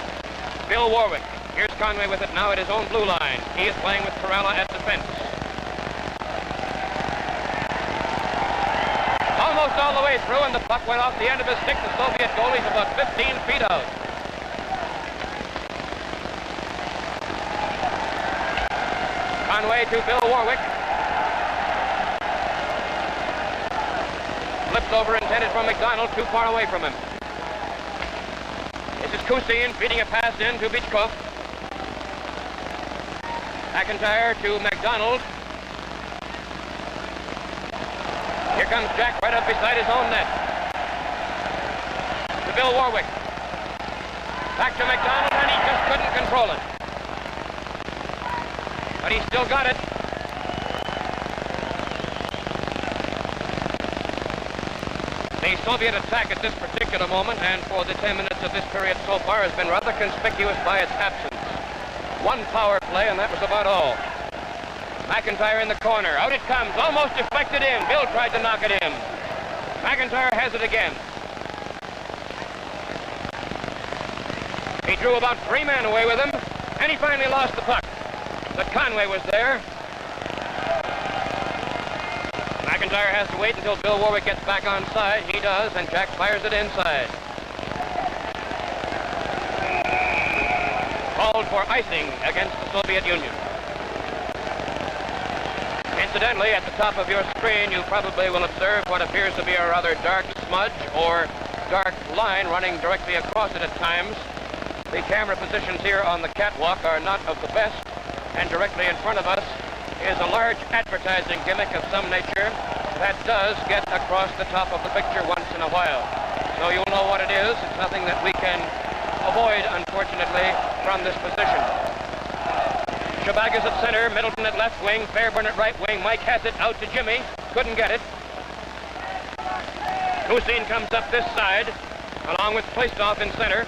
Bill Warwick. Here's Conway with it now at his own blue line. He is playing with Tarala at defense. almost all the way through, and the puck went off the end of his stick. The Soviet goalie's about 15 feet out. Conway to Bill Warwick. Flips over, intended for McDonald, too far away from him. This is Kusin feeding a pass in to Bichkov. McIntyre to McDonald. Here comes Jack right up beside his own net. To Bill Warwick. Back to McDonald, and he just couldn't control it. But he still got it. The Soviet attack at this particular moment, and for the 10 minutes of this period so far, has been rather conspicuous by its absence. One power play, and that was about all. McIntyre in the corner. Out it comes, almost deflected in. Bill tried to knock it in. McIntyre has it again. He drew about 3 men away with him, and he finally lost the puck. But Conway was there. McIntyre has to wait until Bill Warwick gets back on side. He does, and Jack fires it inside. Called for icing against the Soviet Union. Incidentally, at the top of your screen, you probably will observe what appears to be a rather dark smudge or dark line running directly across it at times. The camera positions here on the catwalk are not of the best, and directly in front of us is a large advertising gimmick of some nature that does get across the top of the picture once in a while. So you'll know what it is. It's nothing that we can avoid, unfortunately, from this position. Shabaga's at center, Middleton at left wing, Fairburn at right wing. Mike has it out to Jimmy, couldn't get it. Kusin comes up this side, along with Plaistoff in center.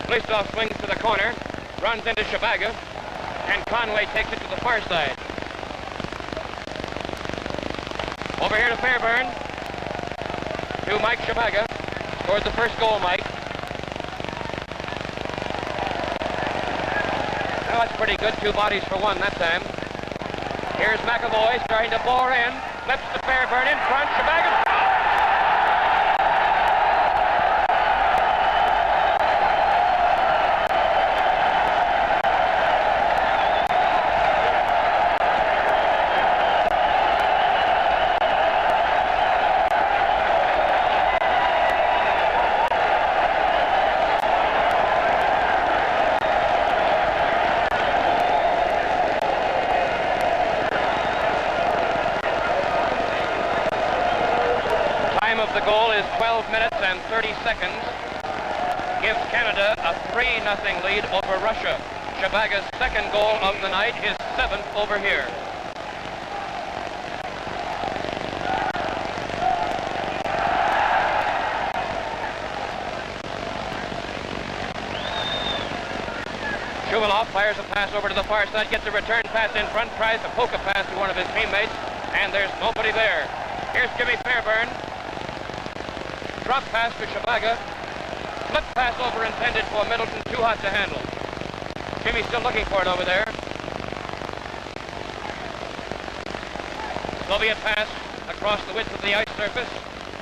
Plaistoff swings to the corner, runs into Shabaga, and Conway takes it to the far side. Over here to Fairburn, to Mike Shabaga, towards the first goal, Mike. Well, that's pretty good, 2 bodies for 1 that time. Here's Makevoy starting to bore in, flips to Fairburn in front, Shabaga. The goal is 12 minutes and 30 seconds. Gives Canada a 3-0 lead over Russia. Shabaga's second goal of the night, his 7th over here. Shuvalov fires a pass over to the far side, gets a return pass in front, tries to poke a pass to one of his teammates, and there's nobody there. Here's Jimmy Fairburn. Drop pass to Shabaga. Flip pass over intended for Middleton, too hot to handle. Jimmy's still looking for it over there. Soviet pass across the width of the ice surface.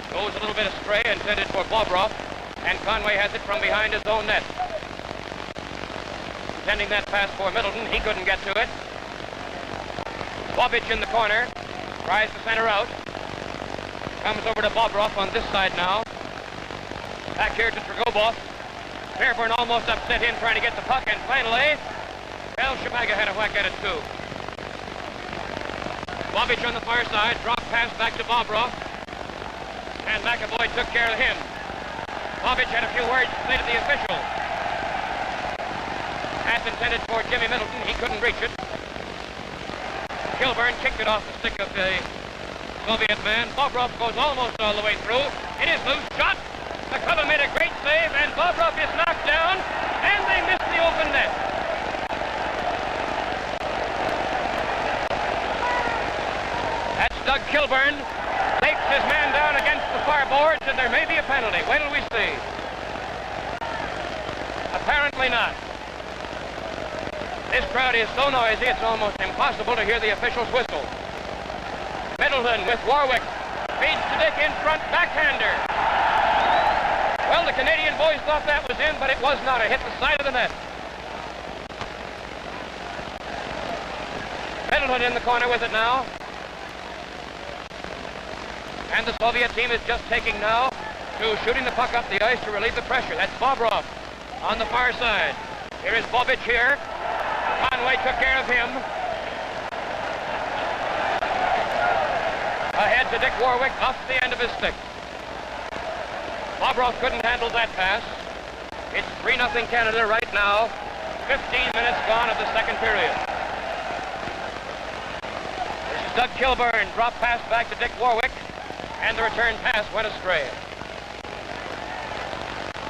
Goes a little bit astray, intended for Bobrov. And Conway has it from behind his own net. Intending that pass for Middleton. He couldn't get to it. Bobic in the corner. Tries to center out. Comes over to Bobrov on this side now. Back here to Dragobov. Fairburn almost upset in trying to get the puck, and finally, well, Shabaga had a whack at it too. Bobic on the far side, drop pass back to Bobrov, and McAvoy took care of him. Bobic had a few words to say to the official. Pass intended for Jimmy Middleton, he couldn't reach it. Kilburn kicked it off the stick of the Soviet man. Bobrov goes almost all the way through. It is loose shot. McCullough made a great save, and Bobrov is knocked down, and they missed the open net. That's Doug Kilburn. Takes his man down against the far boards, and there may be a penalty. Wait till we see. Apparently not. This crowd is so noisy, it's almost impossible to hear the official's whistle. Middleton with Warwick. Feeds to Dick in front, backhander. Well, the Canadian boys thought that was in, but it was not. It hit the side of the net. Middleton in the corner with it now. And the Soviet team is just taking now to shooting the puck up the ice to relieve the pressure. That's Bobrov on the far side. Here is Bobic here. Conway took care of him. Ahead to Dick Warwick off the end of his stick. Bobrov couldn't handle that pass. It's 3-0 Canada right now. 15 minutes gone of the second period. This is Doug Kilburn. Drop pass back to Dick Warwick. And the return pass went astray.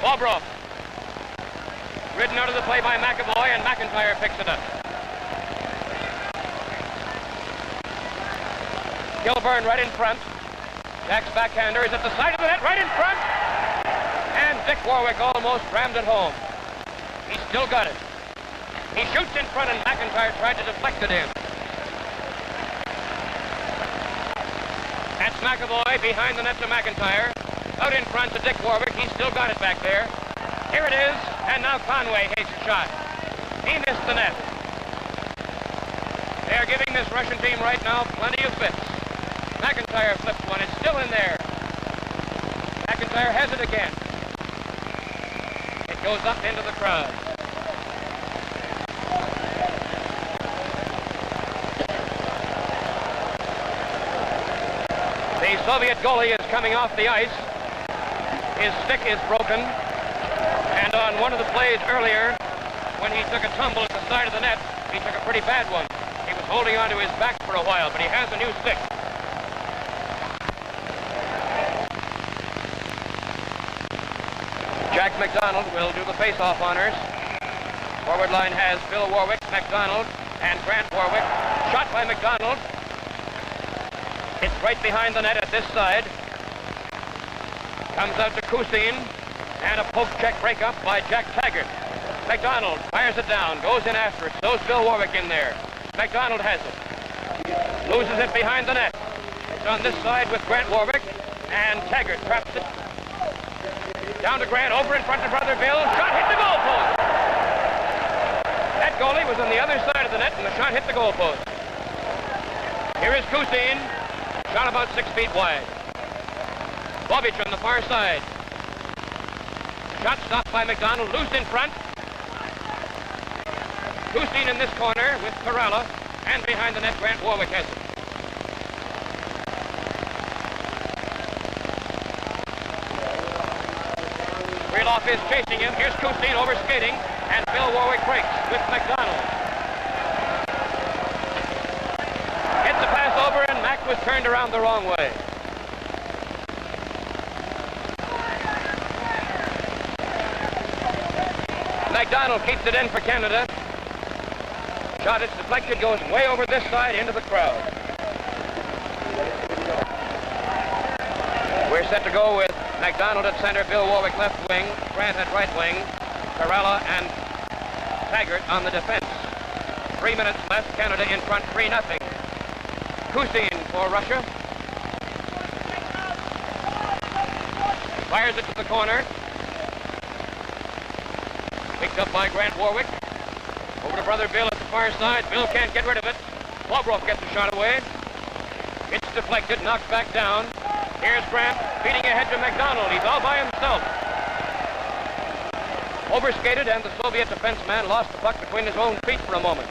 Bobrov. Ridden out of the play by Makevoy, and McIntyre picks it up. Kilburn right in front. Jack's backhander is at the side of the net, right in front. And Dick Warwick almost rammed it home. He's still got it. He shoots in front, and McIntyre tried to deflect it in. That's McAvoy behind the net to McIntyre. Out in front to Dick Warwick. He's still got it back there. Here it is, and now Conway hates a shot. He missed the net. They are giving this Russian team right now plenty of fits. McIntyre flips one. It's still in there. McIntyre has it again. It goes up into the crowd. The Soviet goalie is coming off the ice. His stick is broken. And on one of the plays earlier, when he took a tumble at the side of the net, he took a pretty bad one. He was holding onto his back for a while, but he has a new stick. Jack McDonald will do the face-off honors. Forward line has Bill Warwick, McDonald, and Grant Warwick. Shot by McDonald. It's right behind the net at this side. Comes out to Kusin, and a poke check breakup by Jack Taggart. McDonald fires it down, goes in after it. So's Bill Warwick in there. McDonald has it. Loses it behind the net. It's on this side with Grant Warwick, and Taggart traps it. Down to Grant, over in front of Brother Bill. Shot hit the goal post. That goalie was on the other side of the net, and the shot hit the goal post. Here is Kusin. Shot about 6 feet wide. Bobic on the far side. Shot stopped by McDonald, loose in front. Kusin in this corner with Tarala, and behind the net, Grant Warwick has it. Krylov is chasing him. Here's Kusin over skating, and Bill Warwick breaks with McDonald. Hits the pass over, and Mac was turned around the wrong way. McDonald keeps it in for Canada. Shot is deflected, goes way over this side into the crowd. We're set to go with McDonald at center, Bill Warwick left wing, Grant at right wing, Tarala and Taggart on the defense. 3 minutes left, Canada in front, 3-0. Kusin for Russia. Fires it to the corner. Picked up by Grant Warwick. Over to Brother Bill at the far side. Bill can't get rid of it. Bobrov gets the shot away. It's deflected, knocked back down. Here's Grant feeding ahead to McDonald. He's all by himself. Overskated, and the Soviet defenseman lost the puck between his own feet for a moment.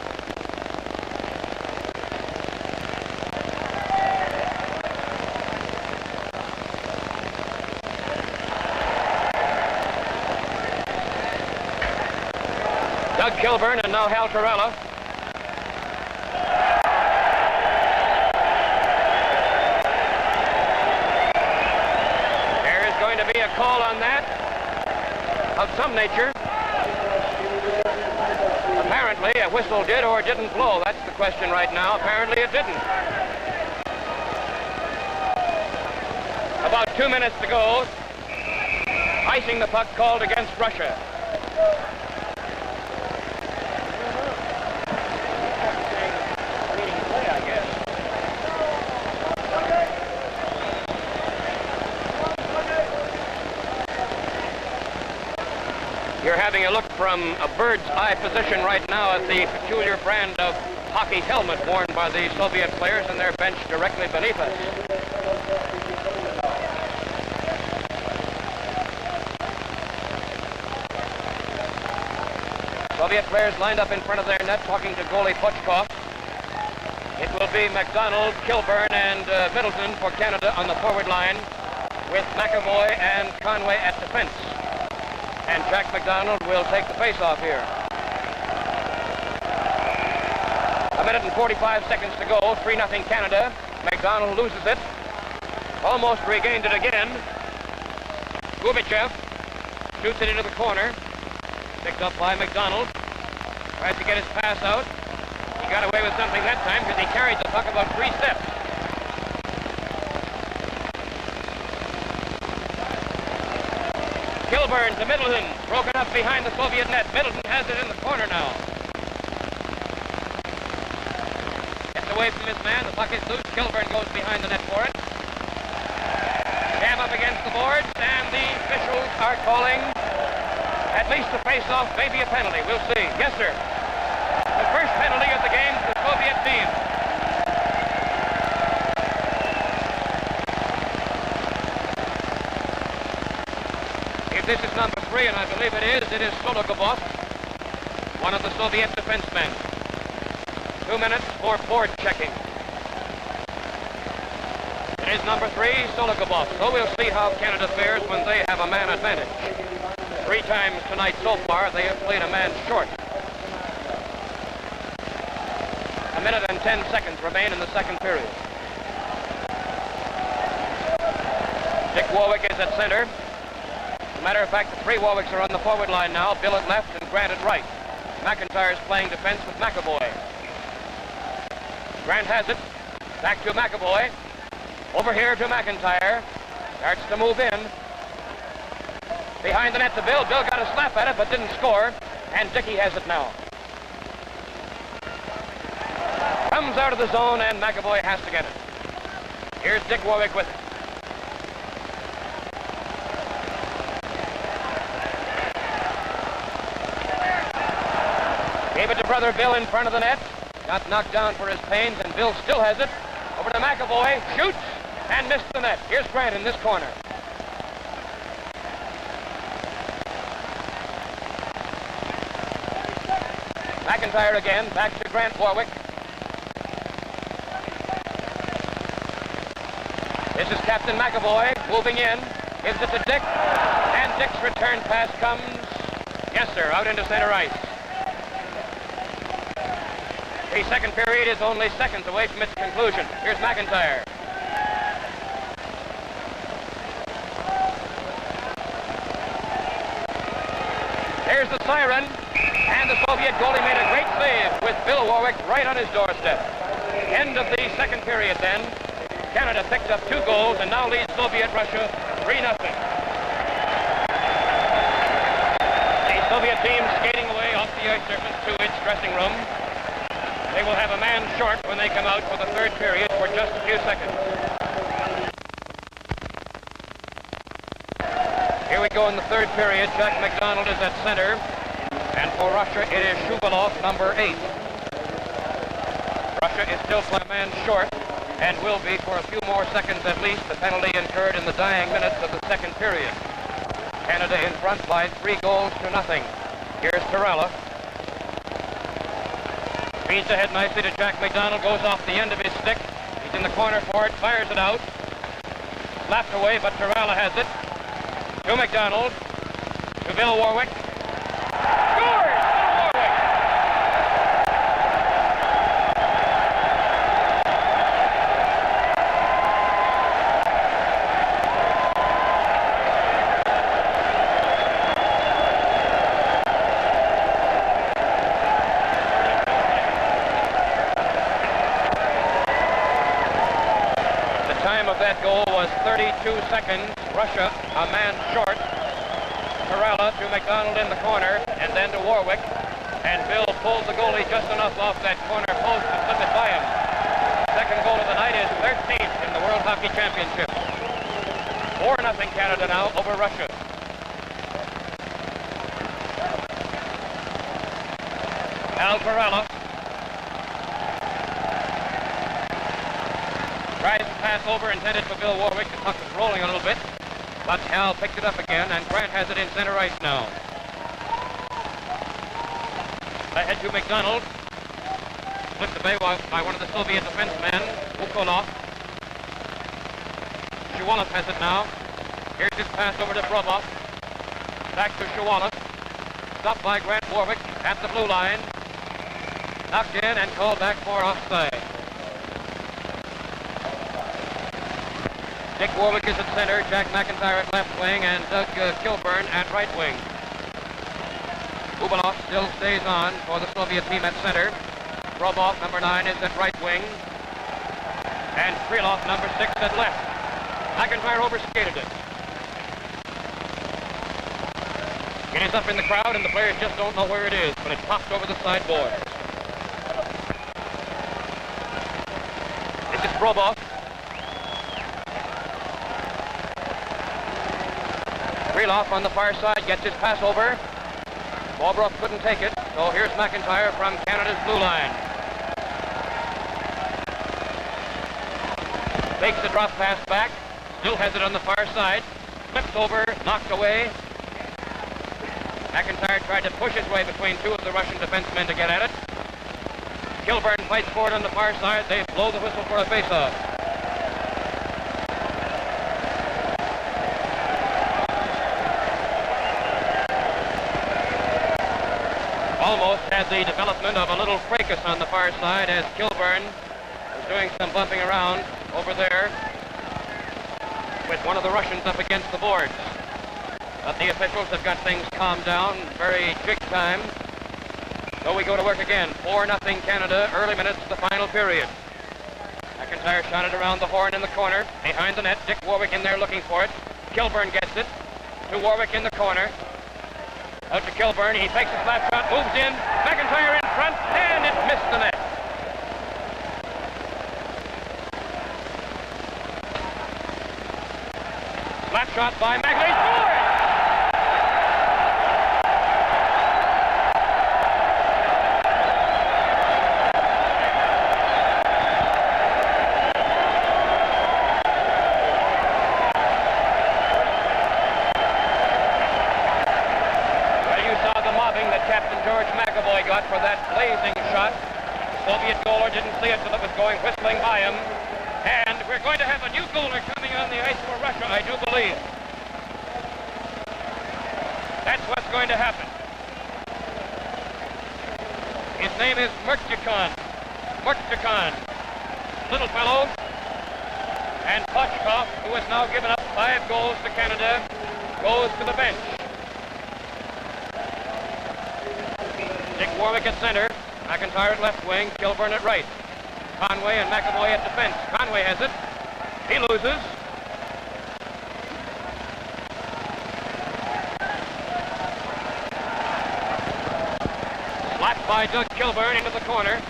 Doug Kilburn and now Hal Tarala. There is going to be a call on that of some nature. Apparently a whistle did or didn't blow. That's the question right now. Apparently it didn't. About 2 minutes to go. Icing the puck called against Russia. You're having a look from a bird's eye position right now at the peculiar brand of hockey helmet worn by the Soviet players and their bench directly beneath us. Soviet players lined up in front of their net talking to goalie Puchkov. It will be McDonald, Kilburn, and Middleton for Canada on the forward line, with Makevoy and Conway at defense. And Jack McDonald will take the face-off here. 1 minute and 45 seconds to go, 3-0 Canada. McDonald loses it. Almost regained it again. Gubichev shoots it into the corner. Picked up by McDonald. Tries to get his pass out. He got away with something that time because he carried the puck about 3 steps. Kilburn to Middleton, broken up behind the Soviet net. Middleton has it in the corner now. Gets away from his man, the puck is loose. Kilburn goes behind the net for it. Jam up against the boards, and the officials are calling at least the face-off, maybe a penalty. We'll see. Yes, sir. The first penalty of the game to the Soviet team. If this is number 3, and I believe it is Sologubov, one of the Soviet defensemen. 2 minutes for board checking. It is number 3, Sologubov. So we'll see how Canada fares when they have a man advantage. 3 times tonight so far, they have played a man short. 1 minute and 10 seconds remain in the second period. Dick Warwick is at center. As a matter of fact, the 3 Warwicks are on the forward line now. Bill at left and Grant at right. McIntyre is playing defense with McAvoy. Grant has it. Back to McAvoy. Over here to McIntyre. Starts to move in. Behind the net to Bill. Bill got a slap at it but didn't score. And Dickey has it now. Comes out of the zone and McAvoy has to get it. Here's Dick Warwick with it. Gave it to brother Bill in front of the net. Got knocked down for his pains, and Bill still has it. Over to McAvoy. Shoots and missed the net. Here's Grant in this corner. McIntyre again. Back to Grant Warwick. This is Captain McAvoy moving in. Gives it to Dick. And Dick's return pass comes, yes sir, out into center ice. The second period is only seconds away from its conclusion. Here's McIntyre. There's the siren. And the Soviet goalie made a great save with Bill Warwick right on his doorstep. End of the second period then. Canada picked up 2 goals and now leads Soviet Russia 3-0. The Soviet team skating away off the ice surface to its dressing room. They will have a man short when they come out for the third period for just a few seconds. Here we go in the third period. Jack McDonald is at center. And for Russia, it is Shuvalov, number 8. Russia is still a man short and will be for a few more seconds at least. The penalty incurred in the dying minutes of the second period. Canada in front by 3 goals to nothing. Here's Tarala. Feeds ahead nicely to Jack McDonald, goes off the end of his stick. He's in the corner for it, fires it out. Slapped away, but Tarala has it. To McDonald. To Bill Warwick. Scores! Bill Warwick! The time of that goal was 32 seconds. Russia, a man short. Tarala to McDonald in the corner, and then to Warwick. And Bill pulled the goalie just enough off that corner post to slip it by him. Second goal of the night is 13th in the World Hockey Championship. 4-0 Canada now over Russia. Tarala tries to pass over, intended for Bill Warwick. The puck is rolling a little bit, but Hal picked it up again, and Grant has it in center ice now. Ahead to McDonald. Flipped away by one of the Soviet defensemen, Ukolov. Shuwalev has it now. Here's his pass over to Brobov. Back to Shuwalev. Stopped by Grant Warwick at the blue line. Knocked in and called back for offside. Dick Warwick is at center, Jack McIntyre at left wing, and Doug Kilburn at right wing. Ubalov still stays on for the Soviet team at center. Brobov, number 9, is at right wing. And Krylov, number 6, at left. McIntyre overskated it. It is up in the crowd, and the players just don't know where it is, but it popped over the sideboard. This is Brobov. Krylov on the far side gets his pass over. Bobrov couldn't take it, so here's McIntyre from Canada's blue line. Takes the drop pass back, still has it on the far side, flips over, knocked away. McIntyre tried to push his way between two of the Russian defensemen to get at it. Kilburn fights for it on the far side. They blow the whistle for a face-off. Almost had the development of a little fracas on the far side as Kilburn was doing some bumping around over there with one of the Russians up against the boards. But the officials have got things calmed down, very big time. So we go to work again. 4-0 Canada, early minutes of the final period. McIntyre shot it around the horn in the corner, behind the net. Dick Warwick in there looking for it. Kilburn gets it to Warwick in the corner. Out to Kilburn, he takes a slap shot, moves in, McIntyre in front, and it missed the net. Slap shot by McIntyre, scored! Makevoy got for that blazing shot. Soviet goaler didn't see it till it was going whistling by him. And we're going to have a new goaler coming on the ice for Russia, I do believe. That's what's going to happen. His name is Murchikhan. Little fellow. And Pochkov, who has now given up 5 goals to Canada, goes to the bench. Dick Warwick at center, McIntyre at left wing, Kilburn at right. Conway and Makevoy at defense. Conway has it. He loses. Slapped by Doug Kilburn into the corner.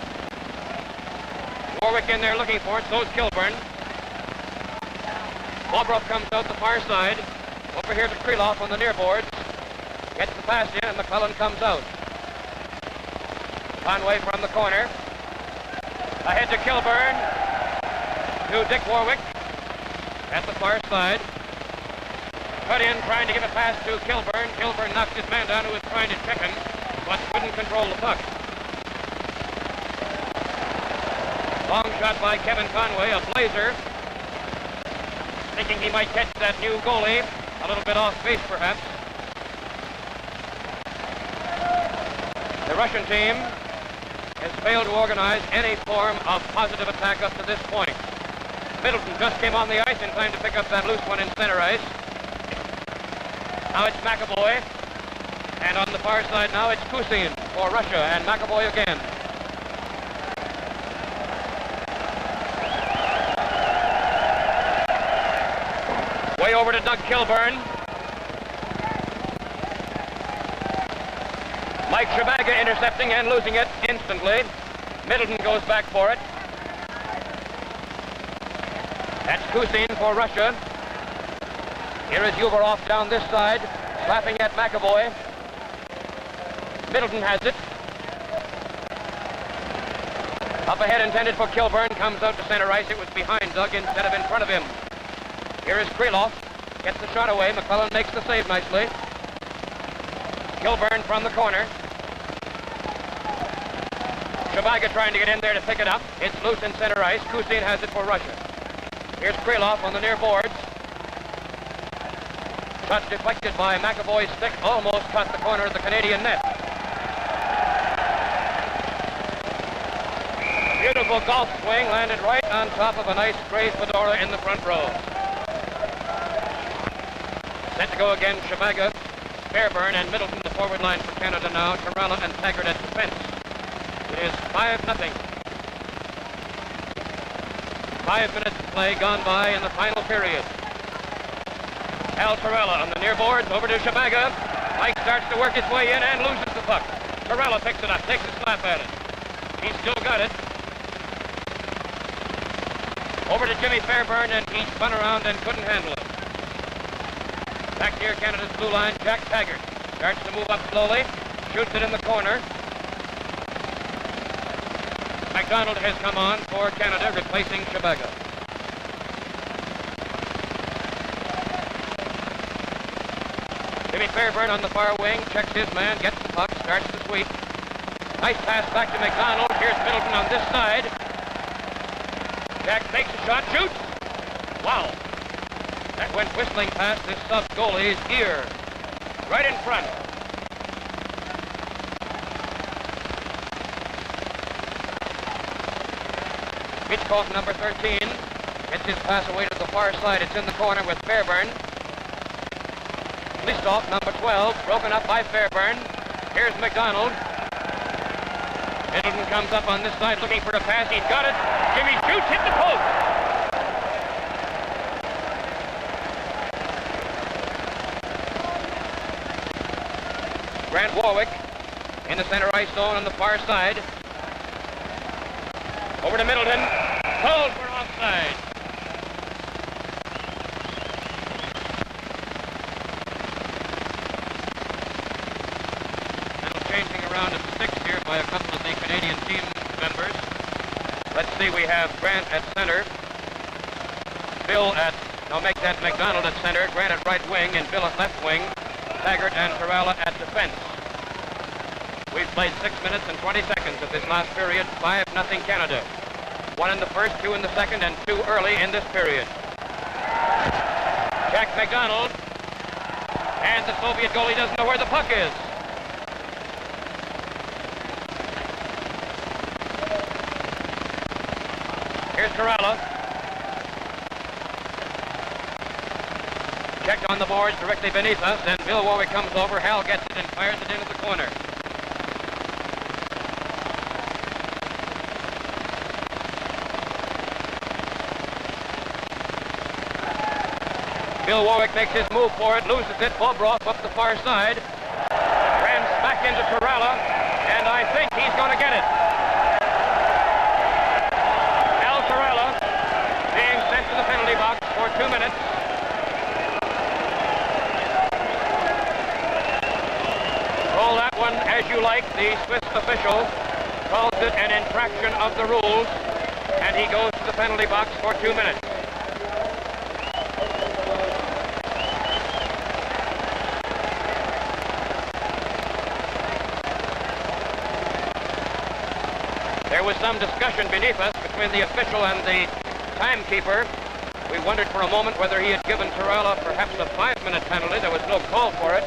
Warwick in there looking for it, so's Kilburn. Bobrov comes out the far side. Over here to Krylov on the near boards. Gets the pass in and McClellan comes out. Conway from the corner. Ahead to Kilburn. To Dick Warwick. At the far side. Cut in trying to give a pass to Kilburn. Kilburn knocked his man down who was trying to check him, but couldn't control the puck. Long shot by Kevin Conway, a blazer. Thinking he might catch that new goalie. A little bit off base perhaps. The Russian team has failed to organize any form of positive attack up to this point. Middleton just came on the ice in time to pick up that loose one in center ice. Now it's Makevoy. And on the far side now it's Kusin for Russia and Makevoy again. Way over to Doug Kilburn. Mike Shabaga intercepting and losing it instantly. Middleton goes back for it. That's Kusin for Russia. Here is Uberov down this side, slapping at Makevoy. Middleton has it. Up ahead intended for Kilburn, comes out to center ice. It was behind Doug instead of in front of him. Here is Krylov, gets the shot away. McClellan makes the save nicely. Kilburn from the corner. Shabaga trying to get in there to pick it up. It's loose in center ice. Kusin has it for Russia. Here's Krylov on the near boards. Shot deflected by Makevoy's stick. Almost caught the corner of the Canadian net. Beautiful golf swing, landed right on top of a nice gray fedora in the front row. Set to go again, Shabaga, Fairburn, and Middleton, the forward line for Canada now. Tarala and Taggart at defense. It is 5-0. 5 minutes to play gone by in the final period. Al Tarala on the near boards, over to Shabaga. Mike starts to work his way in and loses the puck. Tarala picks it up, takes a slap at it. He's still got it. Over to Jimmy Fairburn, and he spun around and couldn't handle it. Back near Canada's blue line, Jack Taggart starts to move up slowly, shoots it in the corner. MacDonald has come on for Canada, replacing Shabaga. Jimmy Fairburn on the far wing, checks his man, gets the puck, starts to sweep. Nice pass back to MacDonald. Here's Middleton on this side. Jack takes a shot, shoots. Wow. That went whistling past this sub-goalie's ear. Right in front. Hitchcock, number 13, gets his pass away to the far side. It's in the corner with Fairburn. Listov, number 12, broken up by Fairburn. Here's MacDonald. Middleton comes up on this side looking for a pass. He's got it. Jimmy shoots, hit the post. Grant Warwick in the center ice zone on the far side. Over to Middleton. Called for offside. Changing around at 6 here by a couple of the Canadian team members. Let's see, we have Grant at center. Bill at, no, make that MacDonald at center. Grant at right wing and Bill at left wing. Taggart and Tarala at defense. We've played 6 minutes and 20 seconds of this last period. 5-0 Canada. 1 in the first, 2 in the second, and 2 early in this period. Jack MacDonald. And the Soviet goalie doesn't know where the puck is. Here's Tarala. Checked on the boards directly beneath us, and Bill Warwick comes over. Hal gets it and fires it into the corner. Bill Warwick makes his move for it, loses it. Bobroff up the far side. Rams back into Tarala, and I think he's going to get it. Sent to the penalty box for 2 minutes. Call that one as you like. The Swiss official calls it an infraction of the rules, and he goes to the penalty box for 2 minutes. There was some discussion beneath us between the official and the timekeeper. We wondered for a moment whether he had given Tarala perhaps a 5-minute penalty. There was no call for it.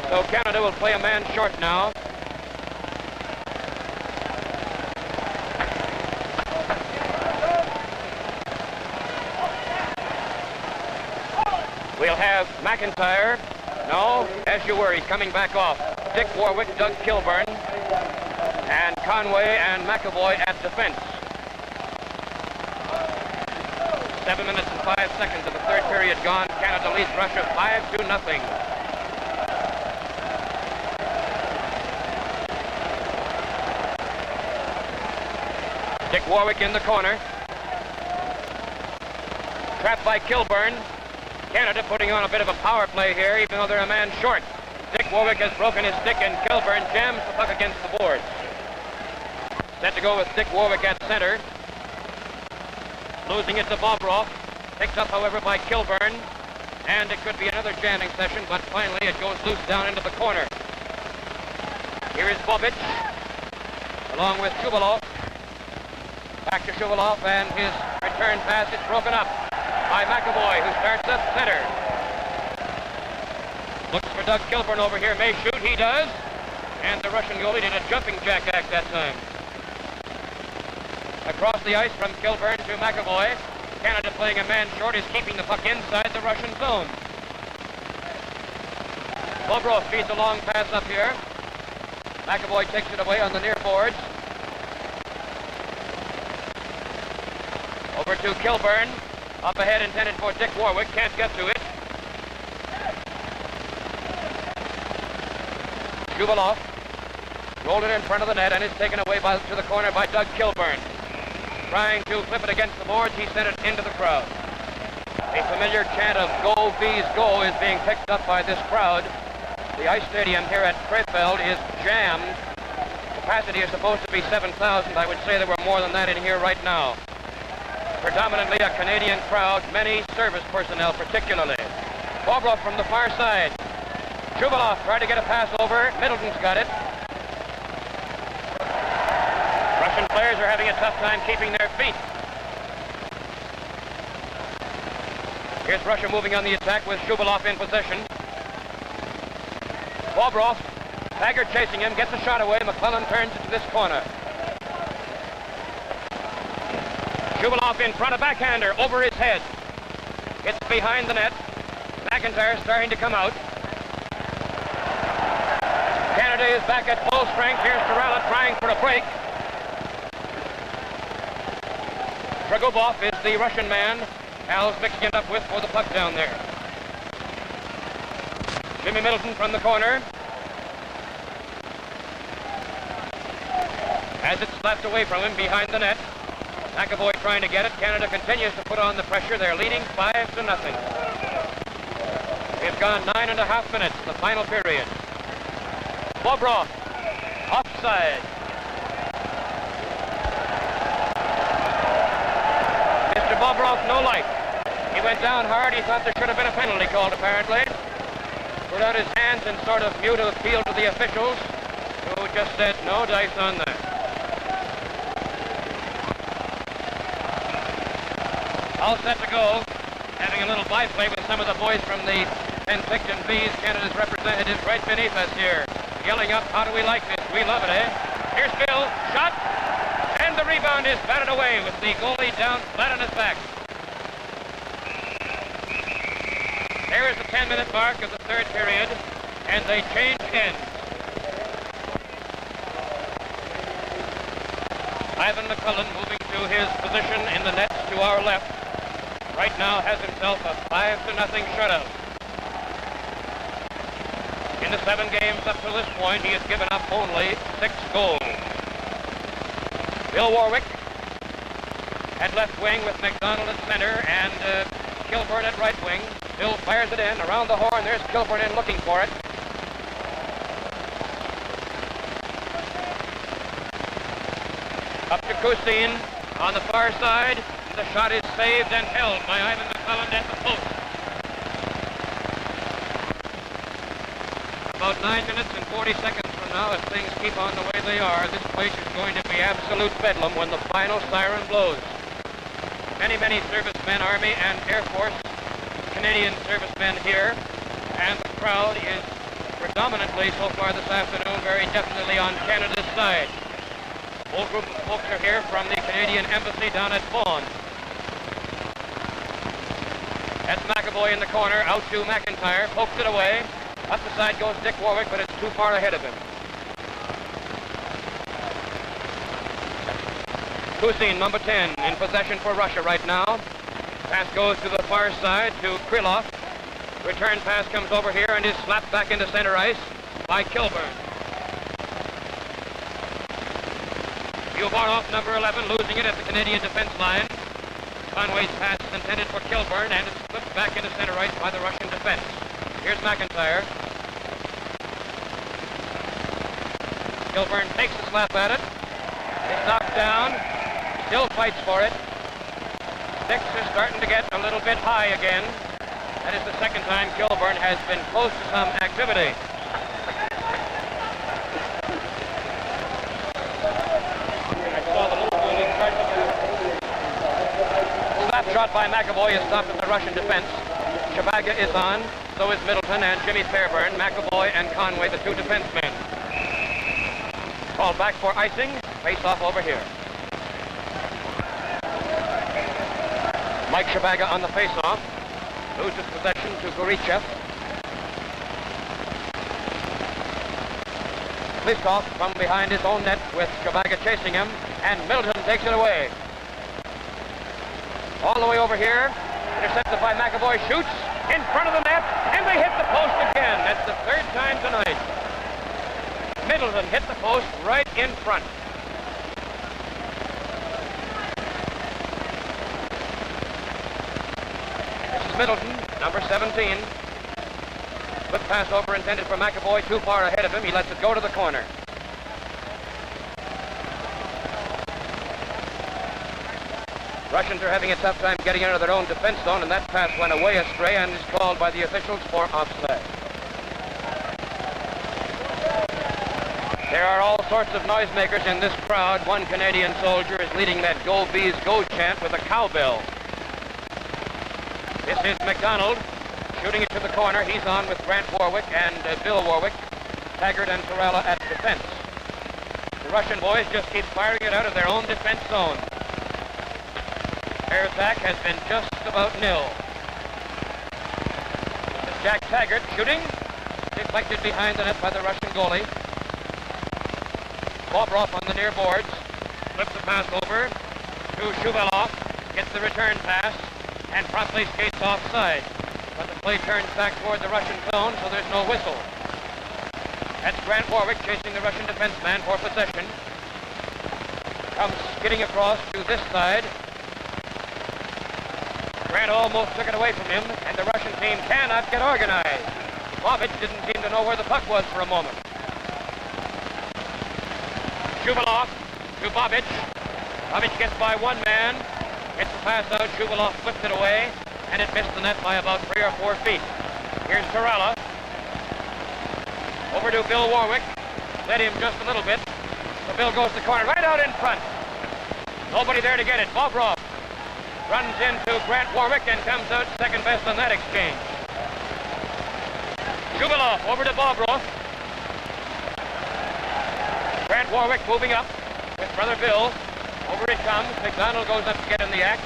So Canada will play a man short now. We'll have McIntyre. No, as you were, he's coming back off. Dick Warwick, Doug Kilburn, and Conway and Makevoy at defense. 7 minutes and 5 seconds of the third period gone. Canada leads Russia 5-0. Dick Warwick in the corner. Trapped by Kilburn. Canada putting on a bit of a power play here, even though they're a man short. Dick Warwick has broken his stick, and Kilburn jams the puck against the boards. Set to go with Dick Warwick at center. Losing it to Bobrov. Picked up, however, by Kilburn. And it could be another jamming session, but finally it goes loose down into the corner. Here is Bobic, along with Shuvalov. Back to Shuvalov, and his return pass is broken up by Makevoy, who starts up center. Looks for Doug Kilburn over here. May shoot. He does. And the Russian goalie did a jumping jack act that time. Across the ice from Kilburn to Makevoy. Canada playing a man short is keeping the puck inside the Russian zone. Bobrov feeds a long pass up here. Makevoy takes it away on the near boards. Over to Kilburn. Up ahead intended for Dick Warwick. Can't get to it. Shuvalov rolled it in front of the net and is taken away to the corner by Doug Kilburn. Trying to flip it against the boards, he sent it into the crowd. A familiar chant of "Go Bees Go" is being picked up by this crowd. The ice stadium here at Krefeld is jammed. Capacity is supposed to be 7,000. I would say there were more than that in here right now. Predominantly a Canadian crowd, many service personnel particularly. Bobrov from the far side. Shuvalov tried to get a pass over. Middleton's got it. Russian players are having a tough time keeping their feet. Here's Russia moving on the attack with Shuvalov in possession. Bobrov, Taggart chasing him, gets a shot away. Maklelland turns it to this corner. Shuvalov in front, of backhander over his head. It's behind the net. McIntyre starting to come out. Canada is back at full strength. Here's Tarala trying for a break. Dragubov is the Russian man Al's mixing it up with for the puck down there. Jimmy Middleton from the corner. Has it slapped away from him behind the net. McAvoy trying to get it. Canada continues to put on the pressure. They're leading 5-0. We've gone 9.5 minutes, the final period. Bobrov, offside. Mr. Bobrov, no light. He went down hard. He thought there should have been a penalty called, apparently. Put out his hands in sort of mute appeal to the officials, who just said no dice on that. All set to go. Having a little byplay with some of the boys from the Penticton Bees, Canada's representatives right beneath us here. Yelling up, how do we like this? We love it, eh? Here's Bill, shot, and the rebound is batted away with the goalie down flat on his back. There is the 10-minute mark of the third period, and they change ends. Ivan Maklelland moving to his position in the nets to our left. Right now has himself a 5-0 shutout. In the 7 games up to this point, he has given up only 6 goals. Bill Warwick at left wing with McDonald at center and Kilburn at right wing. Bill fires it in around the horn. There's Kilburn in looking for it. Up to Kusin on the far side. The shot is saved and held by Ivan Maklelland at the post. About 9 minutes and 40 seconds from now, if things keep on the way they are, this place is going to be absolute bedlam when the final siren blows. Many, many servicemen, Army and Air Force, Canadian servicemen here, and the crowd is predominantly, so far this afternoon, very definitely on Canada's side. A whole group of folks are here from the Canadian Embassy down at Vaughan. That's McAvoy in the corner, out to McIntyre, pokes it away. Up the side goes Dick Warwick, but it's too far ahead of him. Kusin, number 10, in possession for Russia right now. Pass goes to the far side to Krylov. Return pass comes over here and is slapped back into center ice by Kilburn. Uvarov, number 11, losing it at the Canadian defense line. Conway's pass is intended for Kilburn, and it's flipped back into center ice by the Russian defense. Here's McIntyre. Kilburn takes a slap at it. is knocked down, still fights for it. Six is starting to get a little bit high again. That is the second time Kilburn has been close to some activity. I saw the little goalie start to slap shot by Makevoy is stopped at the Russian defense. Shabaga is on, so is Middleton and Jimmy Fairburn, Makevoy and Conway, the two defensemen. Called back for icing, face off over here. Mike Shabaga on the face-off, loses possession to Gorichev. Pliskov from behind his own net with Shabaga chasing him, and Middleton takes it away. All the way over here, intercepted by McAvoy, shoots in front of the net, and they hit the post again. That's the third time tonight. Middleton hit the post right in front. This is Middleton, number 17. Flip pass over intended for McAvoy, too far ahead of him. He lets it go to the corner. Russians are having a tough time getting into their own defense zone, and that pass went away astray and is called by the officials for offside. There are all sorts of noisemakers in this crowd. One Canadian soldier is leading that Go Bees Go chant with a cowbell. This is McDonald shooting it to the corner. He's on with Grant Warwick and Bill Warwick, Taggart and Tarala at defense. The Russian boys just keep firing it out of their own defense zone. Air attack has been just about nil. This is Jack Taggart shooting, deflected behind the net by the Russian goalie. Bobrov on the near boards, flips the pass over to Shuvalov, gets the return pass, and promptly skates offside. But the play turns back toward the Russian zone, so there's no whistle. That's Grant Warwick chasing the Russian defenseman for possession. Comes skidding across to this side. Grant almost took it away from him, and the Russian team cannot get organized. Bobic didn't seem to know where the puck was for a moment. Shuvalov to Bobic. Bobic gets by one man, gets the pass out. Shuvalov flips it away, and it missed the net by about 3 or 4 feet. Here's Tarala. Over to Bill Warwick. Led him just a little bit. So Bill goes to the corner, right out in front. Nobody there to get it. Bobrov runs into Grant Warwick and comes out second best on that exchange. Shuvalov over to Bobrov. Grant Warwick moving up with brother Bill. Over it comes. McDonald goes up to get in the act.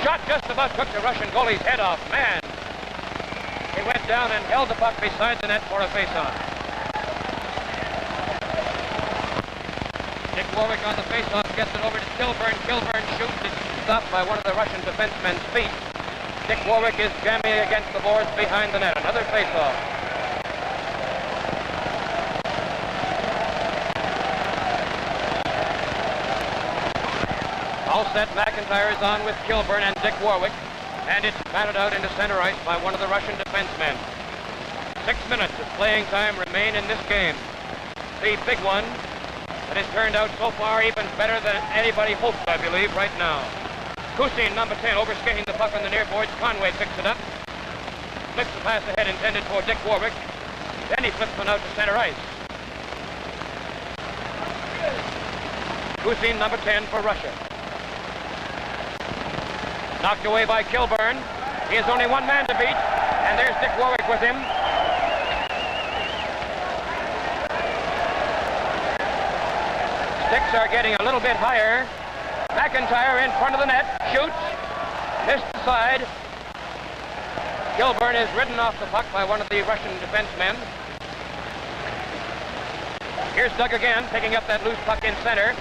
Shot just about took the Russian goalie's head off. Man! He went down and held the puck beside the net for a face-off. Dick Warwick on the face-off gets it over to Kilburn. Kilburn shoots. It's stopped by one of the Russian defensemen's feet. Dick Warwick is jamming against the boards behind the net. Another face-off. All set, McIntyre is on with Kilburn and Dick Warwick, and it's batted out into center ice by one of the Russian defensemen. 6 minutes of playing time remain in this game. The big one that has turned out so far even better than anybody hoped, I believe, right now. Kusin, number 10, overskating the puck on the near boards. Conway picks it up, flips the pass ahead intended for Dick Warwick. Then he flips one out to center ice. Kusin, number 10 for Russia. Knocked away by Kilburn. He has only one man to beat, and there's Dick Warwick with him. Sticks are getting a little bit higher. McIntyre in front of the net, shoots, missed the side. Kilburn is ridden off the puck by one of the Russian defensemen. Here's Doug again, picking up that loose puck in center.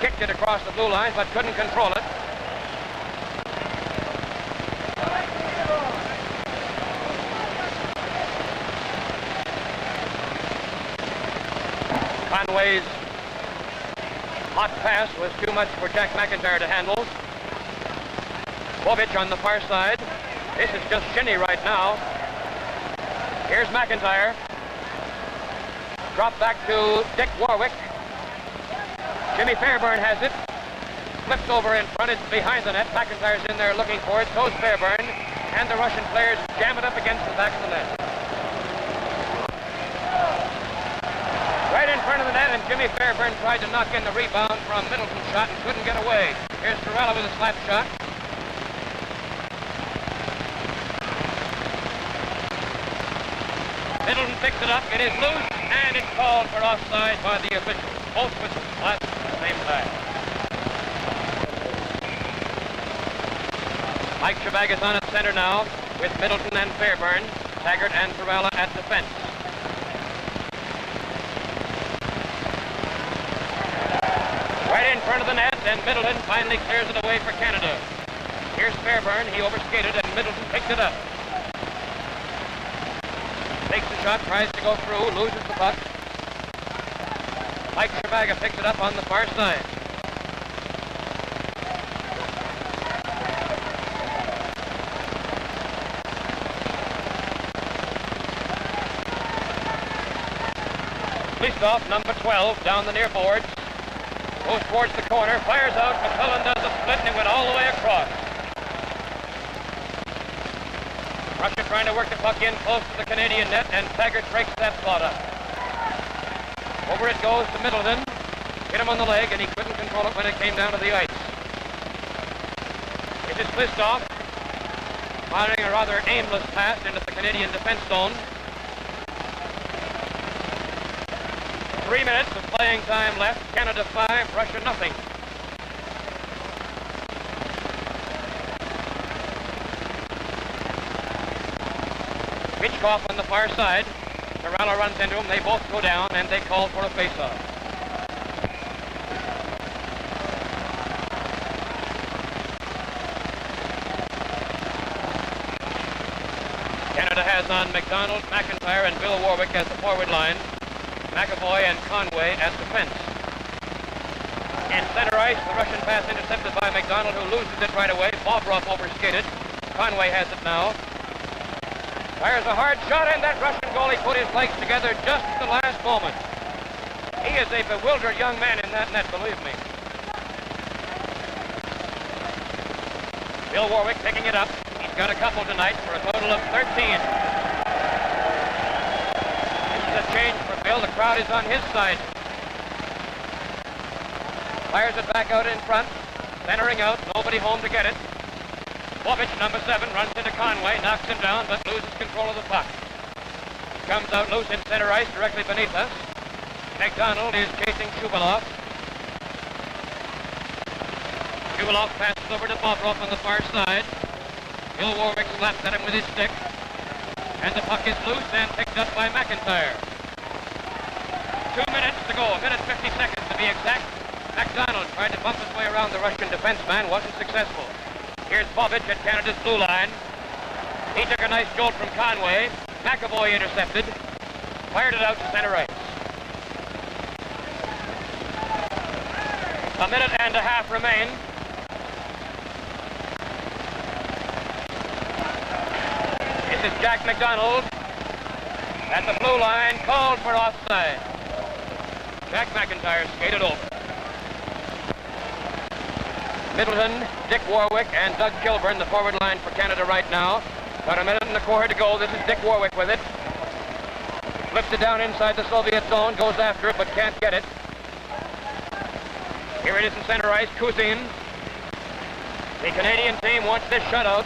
Kicked it across the blue line, but couldn't control it. Conway's hot pass was too much for Jack McIntyre to handle. Bobic on the far side. This is just shinny right now. Here's McIntyre. Drop back to Dick Warwick. Jimmy Fairburn has it. Flips over in front. It's behind the net. McIntyre's in there looking for it. So's Fairburn. And the Russian players jam it up against the back of the net. Right in front of the net, and Jimmy Fairburn tried to knock in the rebound from Middleton's shot and couldn't get away. Here's Tarala with a slap shot. Middleton picks it up. It is loose, and it's called for offside by the officials. Both whistles blast at the same time. Mike Chabag is on at center now with Middleton and Fairburn, Taggart and Tarala at defense. Right in front of the net, and Middleton finally clears it away for Canada. Here's Fairburn. He overskated, and Middleton picked it up. Takes the shot, tries to go through, loses the puck. Mike Chabag picks it up on the far side. Off number 12 down the near boards. Goes towards the corner, fires out. Maklelland does a split and it went all the way across. Russia trying to work the puck in close to the Canadian net, and Taggart breaks that spot up. Over it goes to Middleton. Hit him on the leg, and he couldn't control it when it came down to the ice. It is Christoph firing a rather aimless pass into the Canadian defense zone. 3 minutes of playing time left. Canada 5, Russia nothing. Hitchcock on the far side. Tarala runs into him. They both go down, and they call for a face-off. Canada has on McDonald, McIntyre, and Bill Warwick as the forward line. Makevoy and Conway at defense. In center ice, the Russian pass intercepted by McDonald, who loses it right away. Bobrov overskated. Conway has it now. Fires a hard shot, and that Russian goalie put his legs together just at the last moment. He is a bewildered young man in that net, believe me. Bill Warwick picking it up. He's got a couple tonight for a total of 13. A change for Bill. The crowd is on his side. Fires it back out in front. Centering out. Nobody home to get it. Bobic, number 7, runs into Conway, knocks him down, but loses control of the puck. He comes out loose in center ice directly beneath us. McDonald is chasing Shubalov. Shubalov passes over to Bobrov on the far side. Bill Warwick slaps at him with his stick. And the puck is loose and picked up by McIntyre. 2 minutes to go, 1 minute 50 seconds to be exact. McDonald tried to bump his way around the Russian defenseman, wasn't successful. Here's Bobic at Canada's blue line. He took a nice jolt from Conway. Makevoy intercepted. Fired it out to center ice. 1.5 minutes remain. This is Jack McDonald at the blue line, called for offside. Jack McIntyre skated over. Middleton, Dick Warwick, and Doug Kilburn, the forward line for Canada right now. About 1.25 minutes to go. This is Dick Warwick with it. Flips it down inside the Soviet zone, goes after it, but can't get it. Here it is in center ice, Kuzin. The Canadian team wants this shutout.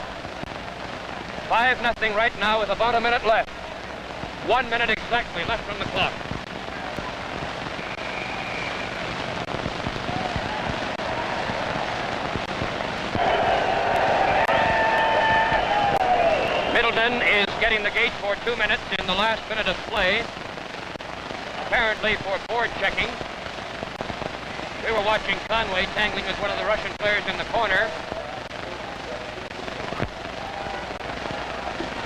5-0 right now with about 1 minute left. 1 minute exactly left from the clock. Middleton is getting the gate for 2 minutes in the last minute of play, apparently for board checking. We were watching Conway tangling with one of the Russian players in the corner.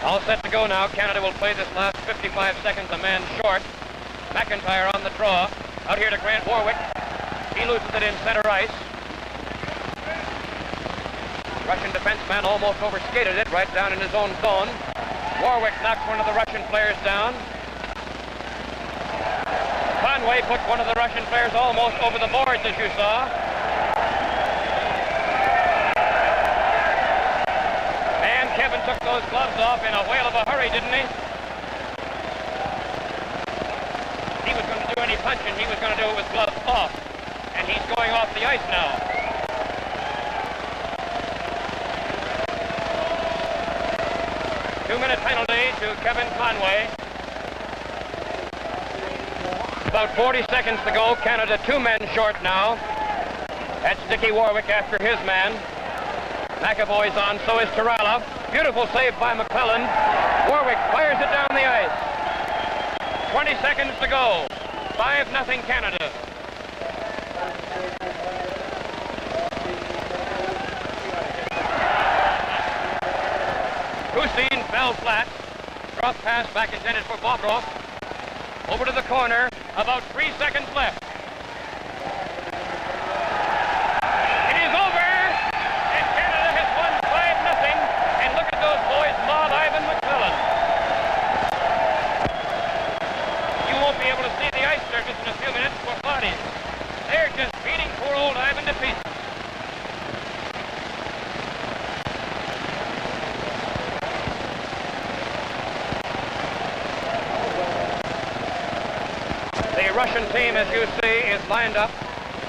All set to go now. Canada will play this last 55 seconds a man short. McIntyre on the draw. Out here to Grant Warwick. He loses it in center ice. Russian defenseman almost overskated it right down in his own zone. Warwick knocks one of the Russian players down. Conway put one of the Russian players almost over the boards, as you saw. And Kevin took those gloves off in a whale of a hurry, didn't he? He was going to do any punching. He was going to do it with gloves off. And he's going off the ice now. Two-minute penalty to Kevin Conway. About 40 seconds to go. Canada 2 men short now. That's Dickie Warwick after his man. Makevoy's on, so is Tarala. Beautiful save by Maklelland. Warwick fires it down the ice. 20 seconds to go. 5-0 Canada. Hussein fell flat. Drop pass back intended for Bobrov. Over to the corner. About 3 seconds left. It is over. And Canada has won 5-0. And look at those boys mob Ivan Maklelland. You won't be able to see the ice surface in a few minutes for bodies. They're just beating poor old Ivan to pieces. The Russian team, as you see, is lined up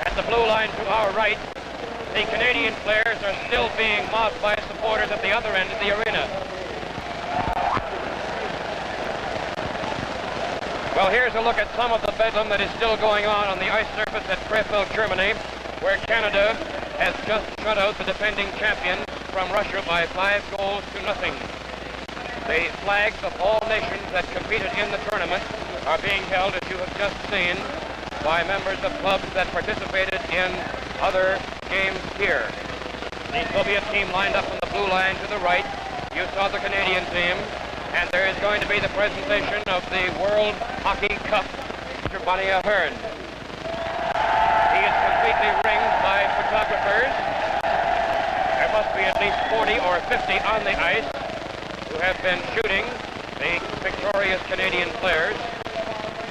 at the blue line to our right. The Canadian players are still being mobbed by supporters at the other end of the arena. Well, here's a look at some of the bedlam that is still going on the ice surface at Krefeld, Germany, where Canada has just shut out the defending champions from Russia by 5-0. The flags of all nations that competed in the tournament are being held, as you have just seen, by members of clubs that participated in other games here. The Soviet team lined up on the blue line to the right. You saw the Canadian team. And there is going to be the presentation of the World Hockey Cup to Bonnie Ahern. He is completely ringed by photographers. There must be at least 40 or 50 on the ice who have been shooting the victorious Canadian players.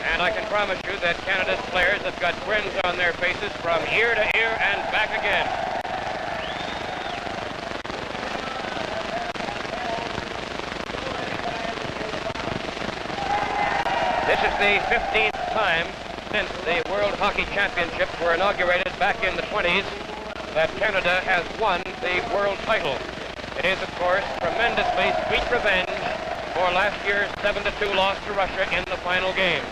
And I can promise you that Canada's players have got grins on their faces from ear to ear and back again. This is the 15th time since the World Hockey Championships were inaugurated back in the 20s that Canada has won the world title. It is, of course, tremendously sweet revenge for last year's 7-2 loss to Russia in the final game.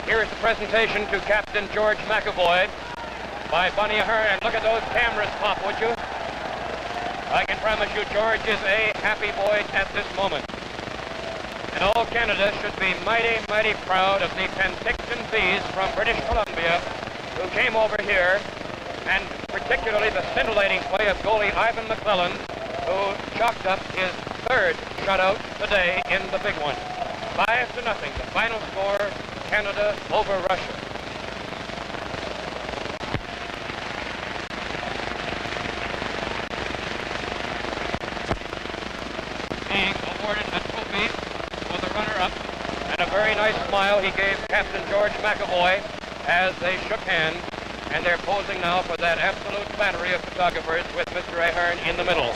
Here is the presentation to Captain George Makevoy by Bonnie Ahern. And look at those cameras pop, would you? I can promise you George is a happy boy at this moment. And all Canada should be mighty, mighty proud of the Penticton Bees from British Columbia who came over here, and particularly the scintillating play of goalie Ivan Maklelland, who chalked up his third shutout today in the big one. 5-0, the final score, Canada over Russia. Being awarded a trophy for the runner-up, and a very nice smile he gave Captain George Makevoy as they shook hands, and they're posing now for that absolute battery of photographers with Mr. Ahern in the middle.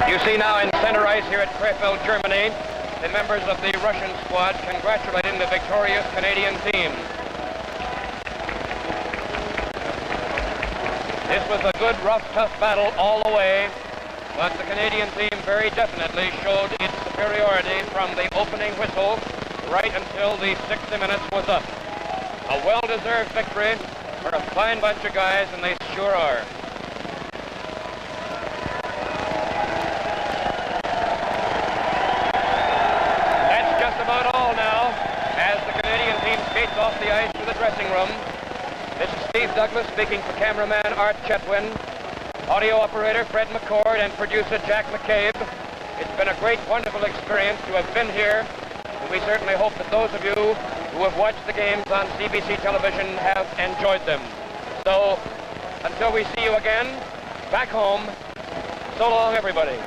You see now in center ice here at Krefeld, Germany, the members of the Russian squad congratulating the victorious Canadian team. This was a good, rough, tough battle all the way, but the Canadian team very definitely showed its superiority from the opening whistle right until the 60 minutes was up. A well-deserved victory for a fine bunch of guys, and they sure are. About all now as the Canadian team skates off the ice to the dressing room. This is Steve Douglas speaking for cameraman Art Chetwin. audio operator Fred McCord, and producer Jack McCabe. It's been a great, wonderful experience to have been here. And we certainly hope that those of you who have watched the games on CBC television have enjoyed them. So, until we see you again, back home, so long, everybody.